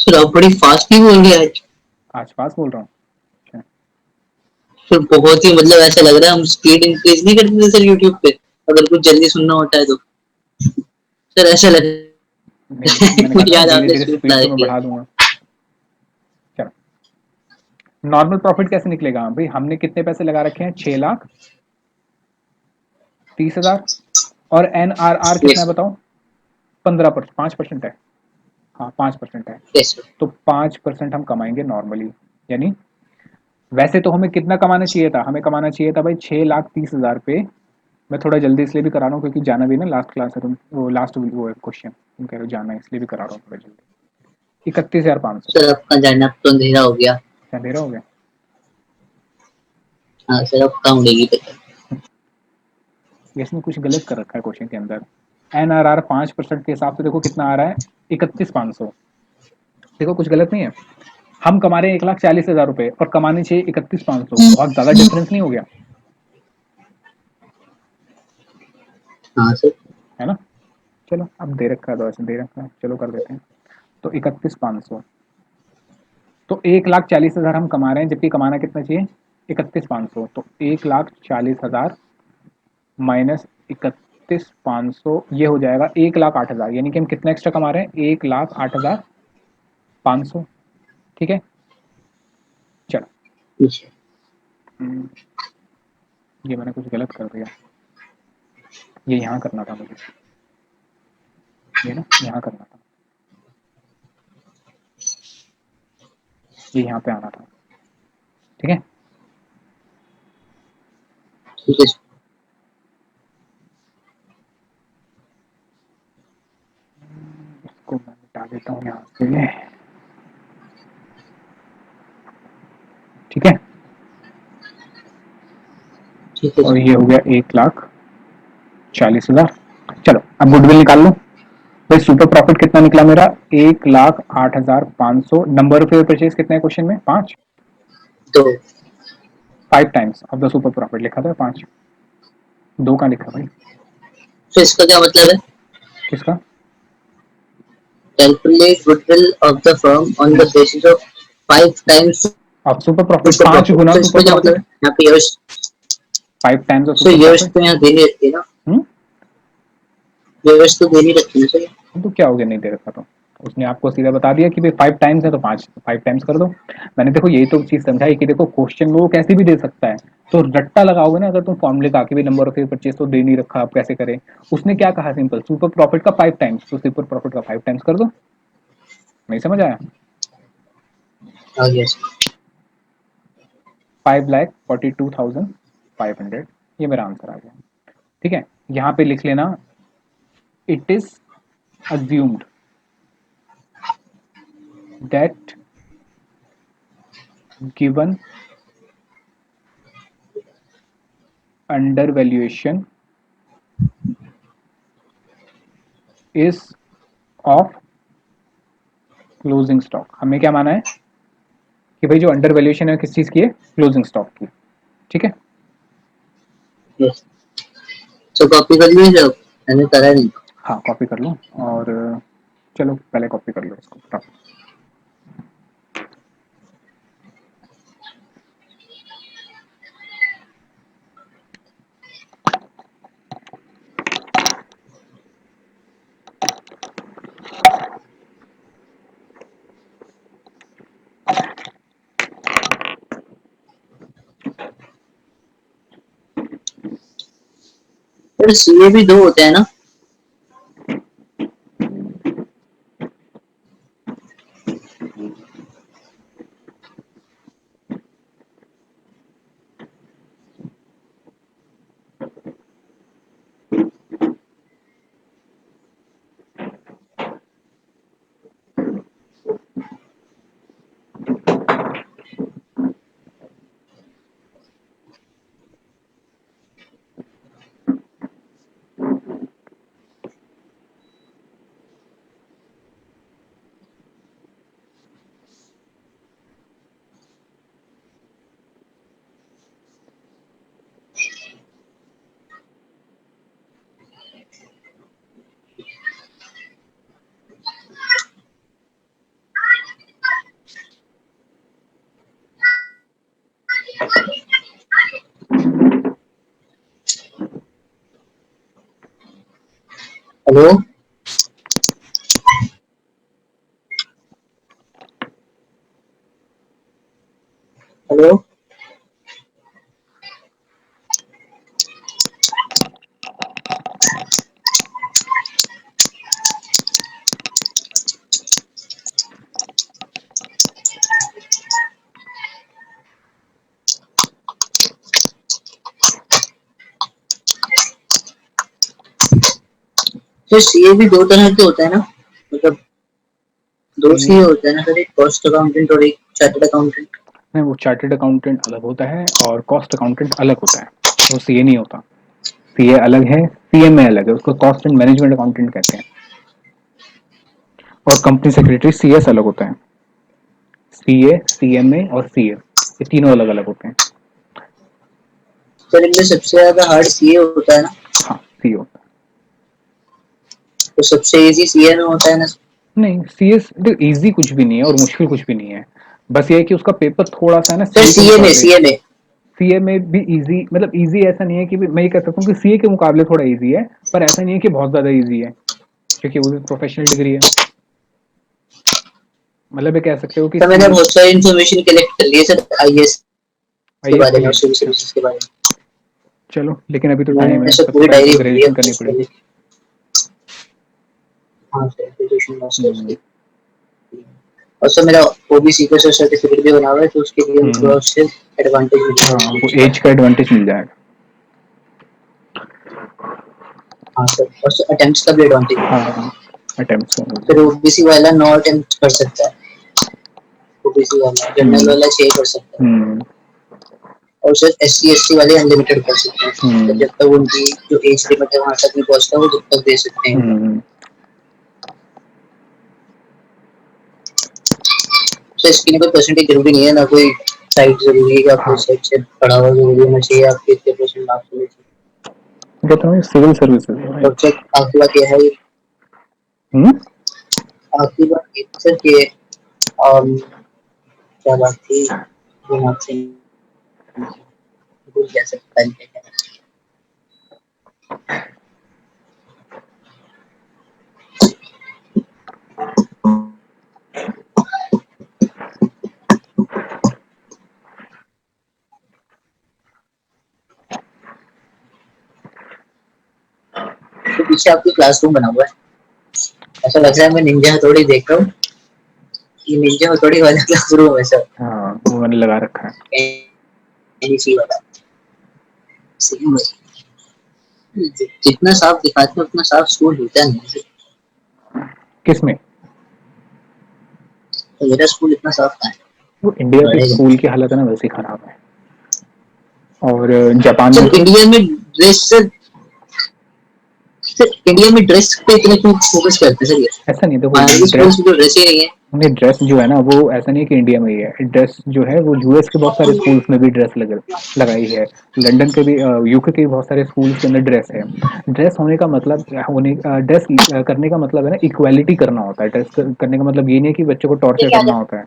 सर आप बड़ी फास्ट ही बोल रहे हैं आज पास बोल रहा हूँ। अच्छा। सर। बहुत ही मतलब ऐसा लग रहा है हम स्पीड इंक्रीज नहीं करते थे सर यूट्यूब पे, अगर कुछ जल्दी सुनना होता है तो। सर ऐसा लग नहीं मैंने कहा मुझे था ना याद धीरे आपने धीरे स्पीड स्पीड बढ़ा तो मैं रखी है। बढ़ा दूंगा। चलो नॉर्मल प्रॉफिट कैसे निकलेगा भाई, हमने कितने पैसे लगा रखे हैं, 6,30,000 और NRR कितना है यस बताओ, 15%, 5% है। हाँ 5% है। Yes sir. तो 5% हम कमाएंगे नॉर्मली, यानी वैसे तो हमें कितना कमाना चाहिए था, हमें कमाना चाहिए था भाई 6,30,000 पे। मैं थोड़ा जल्दी इसलिए भी करा रहा हूँ क्योंकि जाना भी ना, लास्ट क्लास है, तुम वो लास्ट वो है क्वेश्चन, तुम कह रहे हो जाना है, इसलिए भी करा रहा हूँ थोड़ा जल्दी। 31,500। सर अब कहाँ जाना, अब तो अंधेरा हो गया। अंधेरा हो गया। हाँ सर अब कहाँ उड़ेगी पता। इसमें कुछ गलत कर रखा है क्वेश्चन के अंदर। NRR 5% के हिसाब से देखो कितना आ रहा है, 31,500। देखो कुछ गलत नहीं है, हम कमा रहे हैं 1,40,000 रुपए और कमाने चाहिए 31,500, बहुत ज्यादा डिफरेंस नहीं हो गया, हाँ सर। है ना। चलो अब दे रखा है तो ऐसे दे रखा है, चलो कर देते हैं। तो 31,500, तो 1,40,000 हम कमा रहे हैं, जबकि कमाना कितना चाहिए, 31,500। तो 1,40,000 माइनस 31,500 ये हो जाएगा 1,08,000, यानी कि हम कितना एक्स्ट्रा कमा रहे हैं, 1,08,500। ठीक है। चलो अच्छा। हम्म, ये मैंने कुछ गलत कर दिया, ये यहाँ करना था मुझे, ये ना यहाँ करना था, ये यहाँ पे आना था। ठीक है। ठीक है सर। इसको मैं मिटा देता हूँ यहाँ से। ठीक है। ठीक है और सर। ये हो गया 1,40,000। चलो अब गुडविल निकाल लो भाई। सुपर प्रॉफिट कितना निकला मेरा, 1,08,500। नंबर ऑफ परचेज कितना है क्वेश्चन में, 5। तो 5 times of the super profit लिखा था, 5। 2 का लिखा भाई। फिर इसका क्या मतलब है? किसका? Calculate goodwill of the firm on the basis of 5 times अब सुपर प्रॉफिट सुपर 5 प्रॉफिट, गुना तो सुपर इसका क्या मतलब प्रॉफिट, है यहाँ पे यश? 5 times of sir super Yash profit. तो यहाँ दे नहीं रखी ना, हम्म। यश तो दे नहीं रखी ना सर। तो क्या हो गया नहीं दे रखा तो, उसने आपको सीधा बता दिया कि भाई 5 टाइम्स है तो 5 टाइम्स कर दो। मैंने देखो यही तो चीज समझाई कि देखो क्वेश्चन वो कैसे भी दे सकता है, तो रट्टा लगाओगे ना अगर तुम फॉर्मूले का, कि भाई नंबर ऑफ परचेज तो दे नहीं रखा, आप कैसे करें। उसने क्या कहा, सिंपल सुपर प्रॉफिट का 5 टाइम्स, तो सुपर प्रॉफिट का 5 टाइम्स कर दो। नहीं समझ आया। हाँ यस। 5,42,500, ये मेरा आंसर आ गया। ठीक है। यहाँ पे लिख लेना, it is assumed that given undervaluation is of closing stock. हमें क्या माना है कि भाई जो अंडर वैल्यूएशन है किस चीज की है, क्लोजिंग स्टॉक की। ठीक है। यस। तो कॉपी कर लीजिए जब, मैंने करा नहीं। हाँ कॉपी कर लो, और चलो पहले कॉपी कर लो इसको फटाफट। पर सीए भी दो होते हैं ना? Hello hello. तो सीए भी दो तरह के होता है ना, मतलब दो सी सीए होता है ना सर, एक कॉस्ट अकाउंटेंट और एक चार्टर्ड अकाउंटेंट। नहीं, वो चार्टेड अकाउंटेंट अलग होता है और कॉस्ट अकाउंटेंट अलग होता है, वो सीए नहीं होता। सीए अलग है, सीएमए अलग है, उसको कॉस्ट एंड मैनेजमेंट अकाउंटेंट कहते हैं। और कंपनी सेक्रेटरी सीएस अलग होता है। सीए, सीएमए और सीए, ये तीनों अलग अलग होते हैं। सर इनमें सबसे ज्यादा हार्ड सीए होता है ना? हाँ, सीए होता तो सबसे इजी सीए में होता है ना? है। नहीं, सीएस इजी कुछ भी नहीं है और मुश्किल कुछ भी नहीं है। बस ये है कि उसका पेपर थोड़ा सा है ना सर सीए के मुकाबले। सीए में सीए में भी इजी, मतलब इजी ऐसा नहीं है कि मैं ये कह सकता हूँ कि सीए के मुकाबले थोड़ा इजी है, पर ऐसा नहीं है कि बहुत ज्यादा इजी है, क्योंकि वो भी प्रोफेशनल डिग्री है। मतलब ये कह सकते हो कि सर मैंने सीए, बहुत सारी इन्फॉर्मेशन कलेक्ट कर ली है सर आईएएस के आईएएस बारे के में और लिए। सिविल सर्विसेज के बारे में। चलो, लेकिन अभी तो टाइम मैंने है, सर सबसे पूरी पहले तो डायरी भरी है ग्रेजुएशन अपनी करनी इसको पड़ेगी। लेके। हाँ सर, ग्रेजुएशन मास्टर्स हम्म। की। और सर मेरा ओबीसी का सर्टिफिकेट भी बना हुआ है, तो उसके लिए हम्म। थोड़ा उससे एडवांटेज मिलेगा हाँ, मुझे वो उसका। एज का एडवांटेज मिल जाएगा। हाँ सर, और सर अटेम्प्ट्स का भी एडवांटेज मिलेगा। हाँ, अटेम्प्ट से मिल फिर जाएगा। ओबीसी वाला 9 अटेम्प्ट कर सकता है, ओबीसी वाला, जनरल हम्म। वाला 6 कर सकता है। हम्म। और सर एससी एसटी वाले अनलिमिटेड कर सकते हैं, मतलब हम्म। जब तक उनकी जो एज लिमिट है वहां तक नहीं पहुंचता वो जब तक दे सकते हैं। हम्म। तो इसके लिए कोई परसेंटेज जरूरी नहीं है, ना कोई साइट जरूरी है कि आपको हाँ, साइट से पढ़ा हुआ जरूरी होना चाहिए, आपके इतने परसेंट मार्क्स होने चाहिए। कहता हूँ सिविल सर्विसेज है भाई। और सर आखिरी बात यह है, हम्म। आखिरी बात ये थी सर कि क्या बात थी जो मैं आपसे भूल गया सर, पता नहीं क्या कहना था। तो पीछे आपकी क्लासरूम बना हुआ है, ऐसा लग रहा है मैं निंजा हथौड़ी देख रहा हूँ। ये निंजा हथौड़ी वाला क्लासरूम है सर, हाँ, वो मैंने लगा रखा है। एनईसी वाला। सही में जितना साफ दिखाते हैं उतना साफ स्कूल होता नहीं। किस में? तो मेरा स्कूल इतना साफ था वो इंडिया के बढ़ेगा। स्कूल की हालत है ना वैसे खराब है। और जापान में सर तो इंडिया में ड्रेस सर, सर इंडिया में ड्रेस पे इतना क्यों फोकस करते हैं सर ये? ऐसा नहीं, देखो हमारे ड्रेस, स्कूल्स में तो ड्रेस ही नहीं है। नहीं ड्रेस जो है ना वो ऐसा नहीं है कि इंडिया में ही है। ड्रेस जो है वो यूएस के बहुत सारे स्कूल्स में भी ड्रेस लगाई है। लंदन के भी, यूके के भी बहुत सारे स्कूल्स के अंदर ड्रेस है। ड्रेस होने का मतलब, ड्रेस करने का मतलब है ना इक्वालिटी करना होता है। ड्रेस करने का मतलब ये नहीं है कि बच्चों को टॉर्चर करना होता है।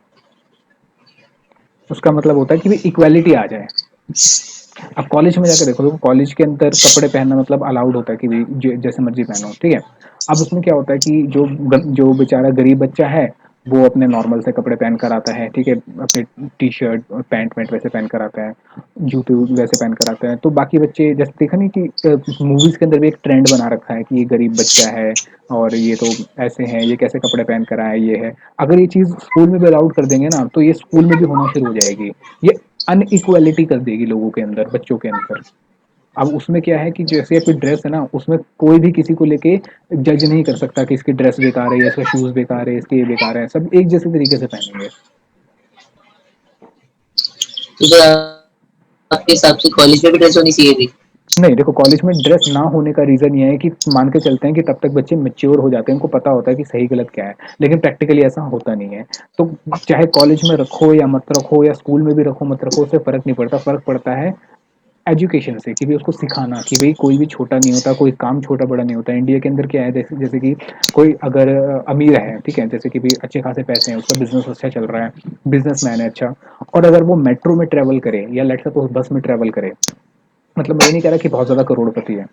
उसका मतलब होता है कि भाई इक्वालिटी आ जाए। अब कॉलेज में जाकर देखो, कॉलेज के अंदर कपड़े पहनना मतलब अलाउड होता है कि भाई जैसे मर्जी पहनो, ठीक है। अब उसमें क्या होता है कि जो बेचारा गरीब बच्चा है वो अपने नॉर्मल से कपड़े पहन कर आता है, ठीक है, अपने टी शर्ट और पैंट वैंट वैसे पहन कर आता है, जूते वैसे पहन कर आता है। तो बाकी बच्चे, जैसे देखा नहीं कि मूवीज के अंदर भी एक ट्रेंड बना रखा है कि ये गरीब बच्चा है और ये तो ऐसे हैं, ये कैसे कपड़े पहन कर आया, ये है। अगर ये चीज स्कूल में भी अलाउड कर देंगे ना तो ये स्कूल में भी होना शुरू हो जाएगी। ये अनइक्वालिटी कर देगी लोगों के अंदर, बच्चों के अंदर। अब उसमें क्या है कि जैसे आपकी ड्रेस है ना, उसमें कोई भी किसी को लेके जज नहीं कर सकता कि इसकी ड्रेस बेकार है या इसका शूज बेकार है, इसके ये बेकार है, सब एक जैसे तरीके से पहनेंगे। तो सर आपके हिसाब से कॉलेज में भी ड्रेस होनी चाहिए थी? नहीं, देखो कॉलेज में ड्रेस ना होने का रीजन ये है कि मान के चलते हैं कि तब तक बच्चे मेच्योर हो जाते हैं, उनको पता होता है कि सही गलत क्या है। लेकिन प्रैक्टिकली ऐसा होता नहीं है। तो चाहे कॉलेज में रखो या मत रखो या स्कूल में भी रखो मत रखो, उससे फर्क नहीं पड़ता। फर्क पड़ता है एजुकेशन से, कि भाई उसको सिखाना कि भाई कोई भी छोटा नहीं होता, कोई काम छोटा बड़ा नहीं होता। इंडिया के अंदर क्या है, जैसे जैसे कि कोई अगर अमीर है, ठीक है, जैसे कि भाई अच्छे खासे पैसे हैं, उसका बिजनेस अच्छा चल रहा है, बिजनेसमैन है अच्छा, और अगर वो मेट्रो में ट्रेवल करे या लेट्स सपोज बस में ट्रेवल करे, मतलब मैं ये नहीं कह रहा कि बहुत ज्यादा करोड़पति है,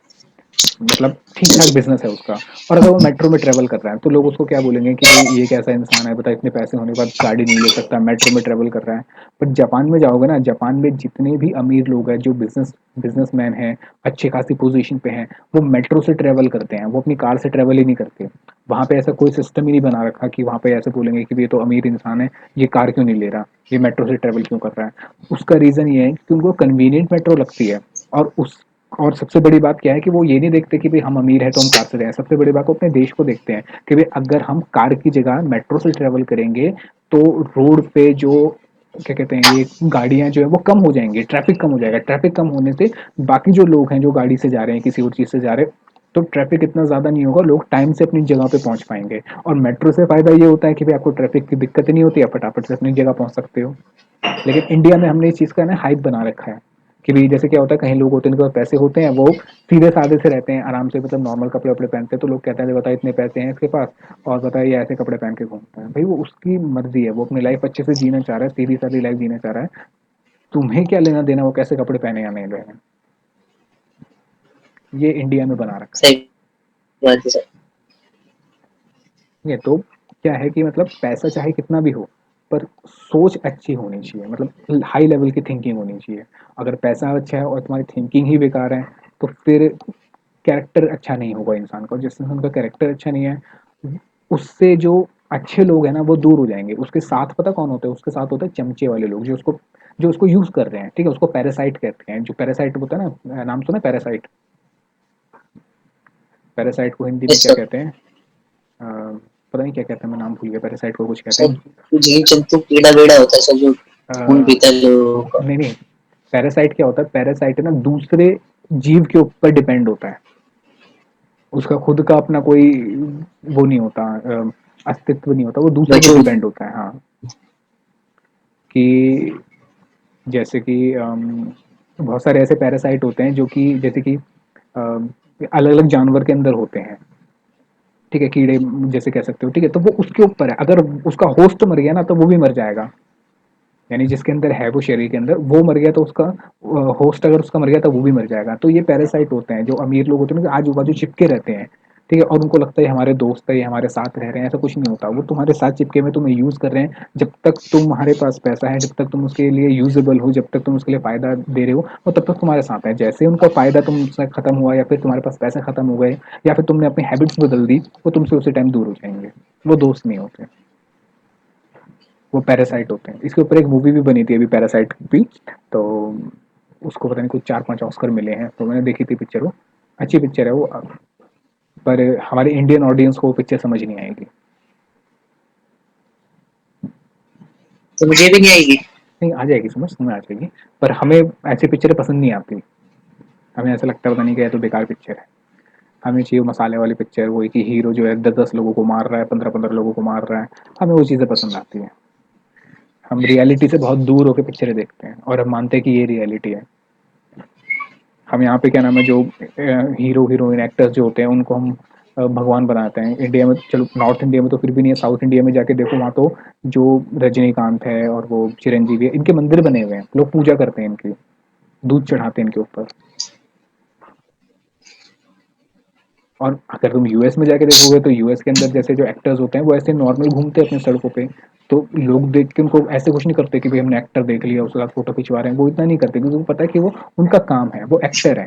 मतलब ठीक ठाक बिजनेस है उसका। और अगर वो मेट्रो में ट्रेवल कर रहा है तो लोग उसको क्या बोलेंगे कि भाई ये कैसा इंसान है, बता इतने पैसे होने के बाद गाड़ी नहीं ले सकता, मेट्रो में ट्रेवल कर रहा है। पर जापान में जाओगे ना, जापान में जितने भी अमीर लोग हैं जो बिजनेसमैन हैं, अच्छी खासी पोजीशन पे हैं, वो मेट्रो से ट्रेवल करते हैं, वो अपनी कार से ट्रेवल ही नहीं करते। वहाँ पे ऐसा कोई सिस्टम ही नहीं बना रखा कि वहाँ पे ऐसे बोलेंगे कि ये तो अमीर इंसान है, ये कार क्यों नहीं ले रहा, ये मेट्रो से ट्रेवल क्यों कर रहा है। उसका रीज़न ये है कि उनको कन्वीनियंट मेट्रो लगती है। और उस और सबसे बड़ी बात क्या है कि वो ये नहीं देखते कि भाई हम अमीर है तो हम कार से जाएं। सबसे बड़ी बात वो अपने देश को देखते हैं कि भाई अगर हम कार की जगह मेट्रो से ट्रेवल करेंगे तो रोड पे जो क्या कहते हैं ये गाड़ियां जो है वो कम हो जाएंगी, ट्रैफिक कम हो जाएगा। ट्रैफिक कम होने से बाकी जो लोग हैं जो गाड़ी से जा रहे हैं किसी और चीज़ से जा रहे हैं, तो ट्रैफिक इतना ज़्यादा नहीं होगा, लोग टाइम से अपनी जगह पे पहुंच पाएंगे। और मेट्रो से फ़ायदा ये होता है कि भाई आपको ट्रैफिक की दिक्कत नहीं होती, आप फटाफट से अपनी जगह पहुंच सकते हो। लेकिन इंडिया में हमने इस चीज़ का ना हाइप बना रखा है कि भाई जैसे क्या होता है, कहीं लोग होते हैं उनके पास पैसे होते हैं, वो सीधे साधे से रहते हैं, आराम से मतलब नॉर्मल कपड़े वपड़े पहनते हैं, तो लोग कहते हैं बता इतने पैसे हैं इसके पास और बता ये ऐसे कपड़े पहन के घूमता है। भाई वो उसकी मर्जी है, वो अपनी लाइफ अच्छे से जीना चाह रहा है, सीधी सादी लाइफ जीना चाह रहा है। तुम्हें क्या लेना देना वो कैसे कपड़े पहने या नहीं पहने। ये इंडिया में बना रखा है। सही बात है सर। ये तो क्या है कि मतलब पैसा चाहे कितना भी हो, पर सोच अच्छी होनी चाहिए, मतलब हाई लेवल की थिंकिंग होनी चाहिए। अगर पैसा अच्छा है और तुम्हारी थिंकिंग ही बेकार है तो फिर कैरेक्टर अच्छा नहीं होगा इंसान का। जिस इंसान का कैरेक्टर अच्छा नहीं है उससे जो अच्छे लोग हैं ना वो दूर हो जाएंगे। उसके साथ पता कौन होता है, उसके साथ होता है चमचे वाले लोग जो उसको यूज कर रहे हैं। ठीक है, उसको पैरासाइट कहते हैं। जो पैरासाइट होता है ना, नाम सुना पैरासाइट? पैरासाइट को हिंदी में यस क्या सर। कहते हैं? पता नहीं क्या कहते हैं, मैं नाम भूल गया। पैरासाइट को कुछ कहते सर हैं। जीव जंतु कीड़ा बेड़ा होता है सर जो खून अ, पीता है लोगों का। नहीं नहीं, पैरासाइट क्या होता है, पैरासाइट है ना दूसरे जीव के ऊपर डिपेंड होता है। उसका खुद का अपना कोई वो नहीं होता, अस्तित्व नहीं होता, वो दूसरे पे वजूद। डिपेंड होता है। हाँ, कि जैसे कि बहुत सारे ऐसे पैरासाइट होते हैं जो कि जैसे कि अलग अलग जानवर के अंदर होते हैं। ठीक है, कीड़े जैसे कह सकते हो। ठीक है, तो वो उसके ऊपर है, अगर उसका होस्ट मर गया ना तो वो भी मर जाएगा। यानी जिसके अंदर है वो शरीर के अंदर वो मर गया तो उसका होस्ट अगर उसका मर गया तो वो भी मर जाएगा। तो ये पैरासाइट होते हैं जो अमीर लोग होते हैं ना, आजू बाजू चिपके रहते हैं। ठीक है, और उनको लगता है हमारे दोस्त है, ये हमारे साथ रह रहे हैं। ऐसा कुछ नहीं होता, वो तुम्हारे साथ चिपके में तुम्हें यूज कर रहे हैं। जब तक तुम्हारे पास पैसा है, जब तक तुम उसके लिए यूजेबल हो, जब तक तुम उसके लिए फायदा दे रहे हो, वो तब तक तुम्हारे साथ है। जैसे ही उनका फायदा तुमसे खत्म हुआ या फिर तुम्हारे पास पैसे खत्म हो गए या फिर तुमने अपनी हैबिट्स बदल दी, वो तुमसे उसी टाइम दूर हो जाएंगे। वो दोस्त नहीं होते, वो पैरासाइट होते हैं। इसके ऊपर एक मूवी भी बनी थी अभी पैरासाइट की, तो उसको पता नहीं कुछ 4-5 ऑस्कर मिले हैं, तो मैंने देखी थी पिक्चर। वो अच्छी पिक्चर है वो, पर हमारे इंडियन ऑडियंस को वो पिक्चर समझ नहीं आएगी। तो मुझे भी नहीं आएगी। नहीं, आ जाएगी, समझ तुम्हें आ जाएगी, पर हमें ऐसी पिक्चरें पसंद नहीं आती। हमें ऐसा लगता है पता नहीं क्या, तो बेकार पिक्चर है। हमें चाहिए मसाले वाली पिक्चर, वही कि हीरो जो है 10-10 लोगों को मार रहा है, 15-15 लोगों को मार रहा है। हमें वो चीज़ें पसंद आती हैं। हम रियलिटी से बहुत दूर होकर पिक्चरें देखते हैं और हम मानते हैं कि ये रियलिटी है। हम यहाँ पे क्या नाम है, जो हीरो हीरोइन एक्टर्स जो होते हैं उनको हम भगवान बनाते हैं। इंडिया में चलो, नॉर्थ इंडिया में तो फिर भी नहीं है, साउथ इंडिया में जाके देखो, वहाँ तो जो रजनीकांत है और वो चिरंजीवी है, इनके मंदिर बने हुए हैं, लोग पूजा करते हैं इनकी, दूध चढ़ाते हैं इनके ऊपर। और अगर तुम यूएस में जाके देखोगे तो यूएस के अंदर जैसे जो एक्टर्स होते हैं वो ऐसे नॉर्मल घूमते हैं अपनी सड़कों पे, तो लोग देख के उनको ऐसे कुछ नहीं करते कि भाई हमने एक्टर देख लिया उसके साथ फोटो खिंचवा रहे हैं। वो इतना नहीं करते क्योंकि उनको पता है कि वो उनका काम है, वो एक्टर है,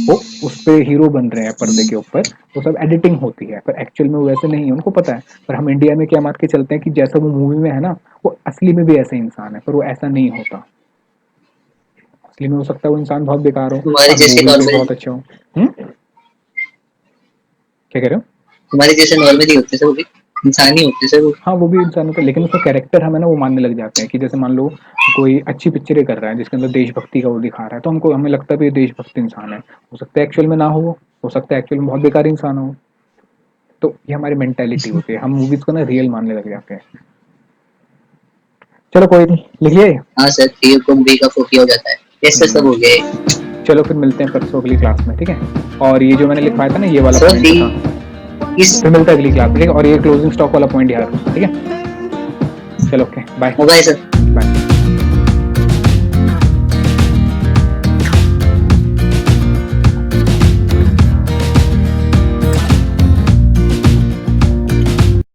वो उस पे हीरो बन रहे हैं पर्दे के ऊपर। वो सब एडिटिंग होती है, पर एक्चुअल में वो वैसे नहीं है, उनको पता है। पर हम इंडिया में क्या मान के चलते हैं कि जैसा वो मूवी में है ना, वो असली में भी ऐसे इंसान है, पर वो ऐसा नहीं होता। असली में हो सकता है वो इंसान बहुत बेकार हो तुम्हारे और जैसे मूवी पे नॉर्मल बहुत अच्छा हो। क्या कह रहे हो? तुम्हारे जैसे नॉर्मल ही होते सर, वो भी इंसान ही होते सर वो। हाँ, वो भी इंसान होता है, लेकिन उसका कैरेक्टर हमें ना वो मानने लग जाते हैं कि जैसे मान लो कोई अच्छी पिक्चरें कर रहा है जिसके अंदर देशभक्ति का वो दिखा रहा है, तो हमको हमें लगता है कि ये देशभक्त इंसान है। हो सकता है एक्चुअल में ना हो सकता है एक्चुअल में बहुत बेकार इंसान हो। तो ये हमारी मेंटेलिटी होती है, हम मूवीज को ना रियल मानने लग जाते हैं। चलो कोई नहीं, लिखिए। हाँ सर, ये कौन बी का फोकिया हो जाता है। यस सर, सब हो गया है। चलो फिर मिलते हैं परसों अगली क्लास में, ठीक है। और ये जो मैंने लिखवाया था ना, ये वाला सर पॉइंट डी हाँ, इस फिर मिलते हैं अगली क्लास में, ठीक है। और ये क्लोजिंग स्टॉक वाला पॉइंट याद रखना, ठीक है। चलो okay, bye mobile sir. Bye.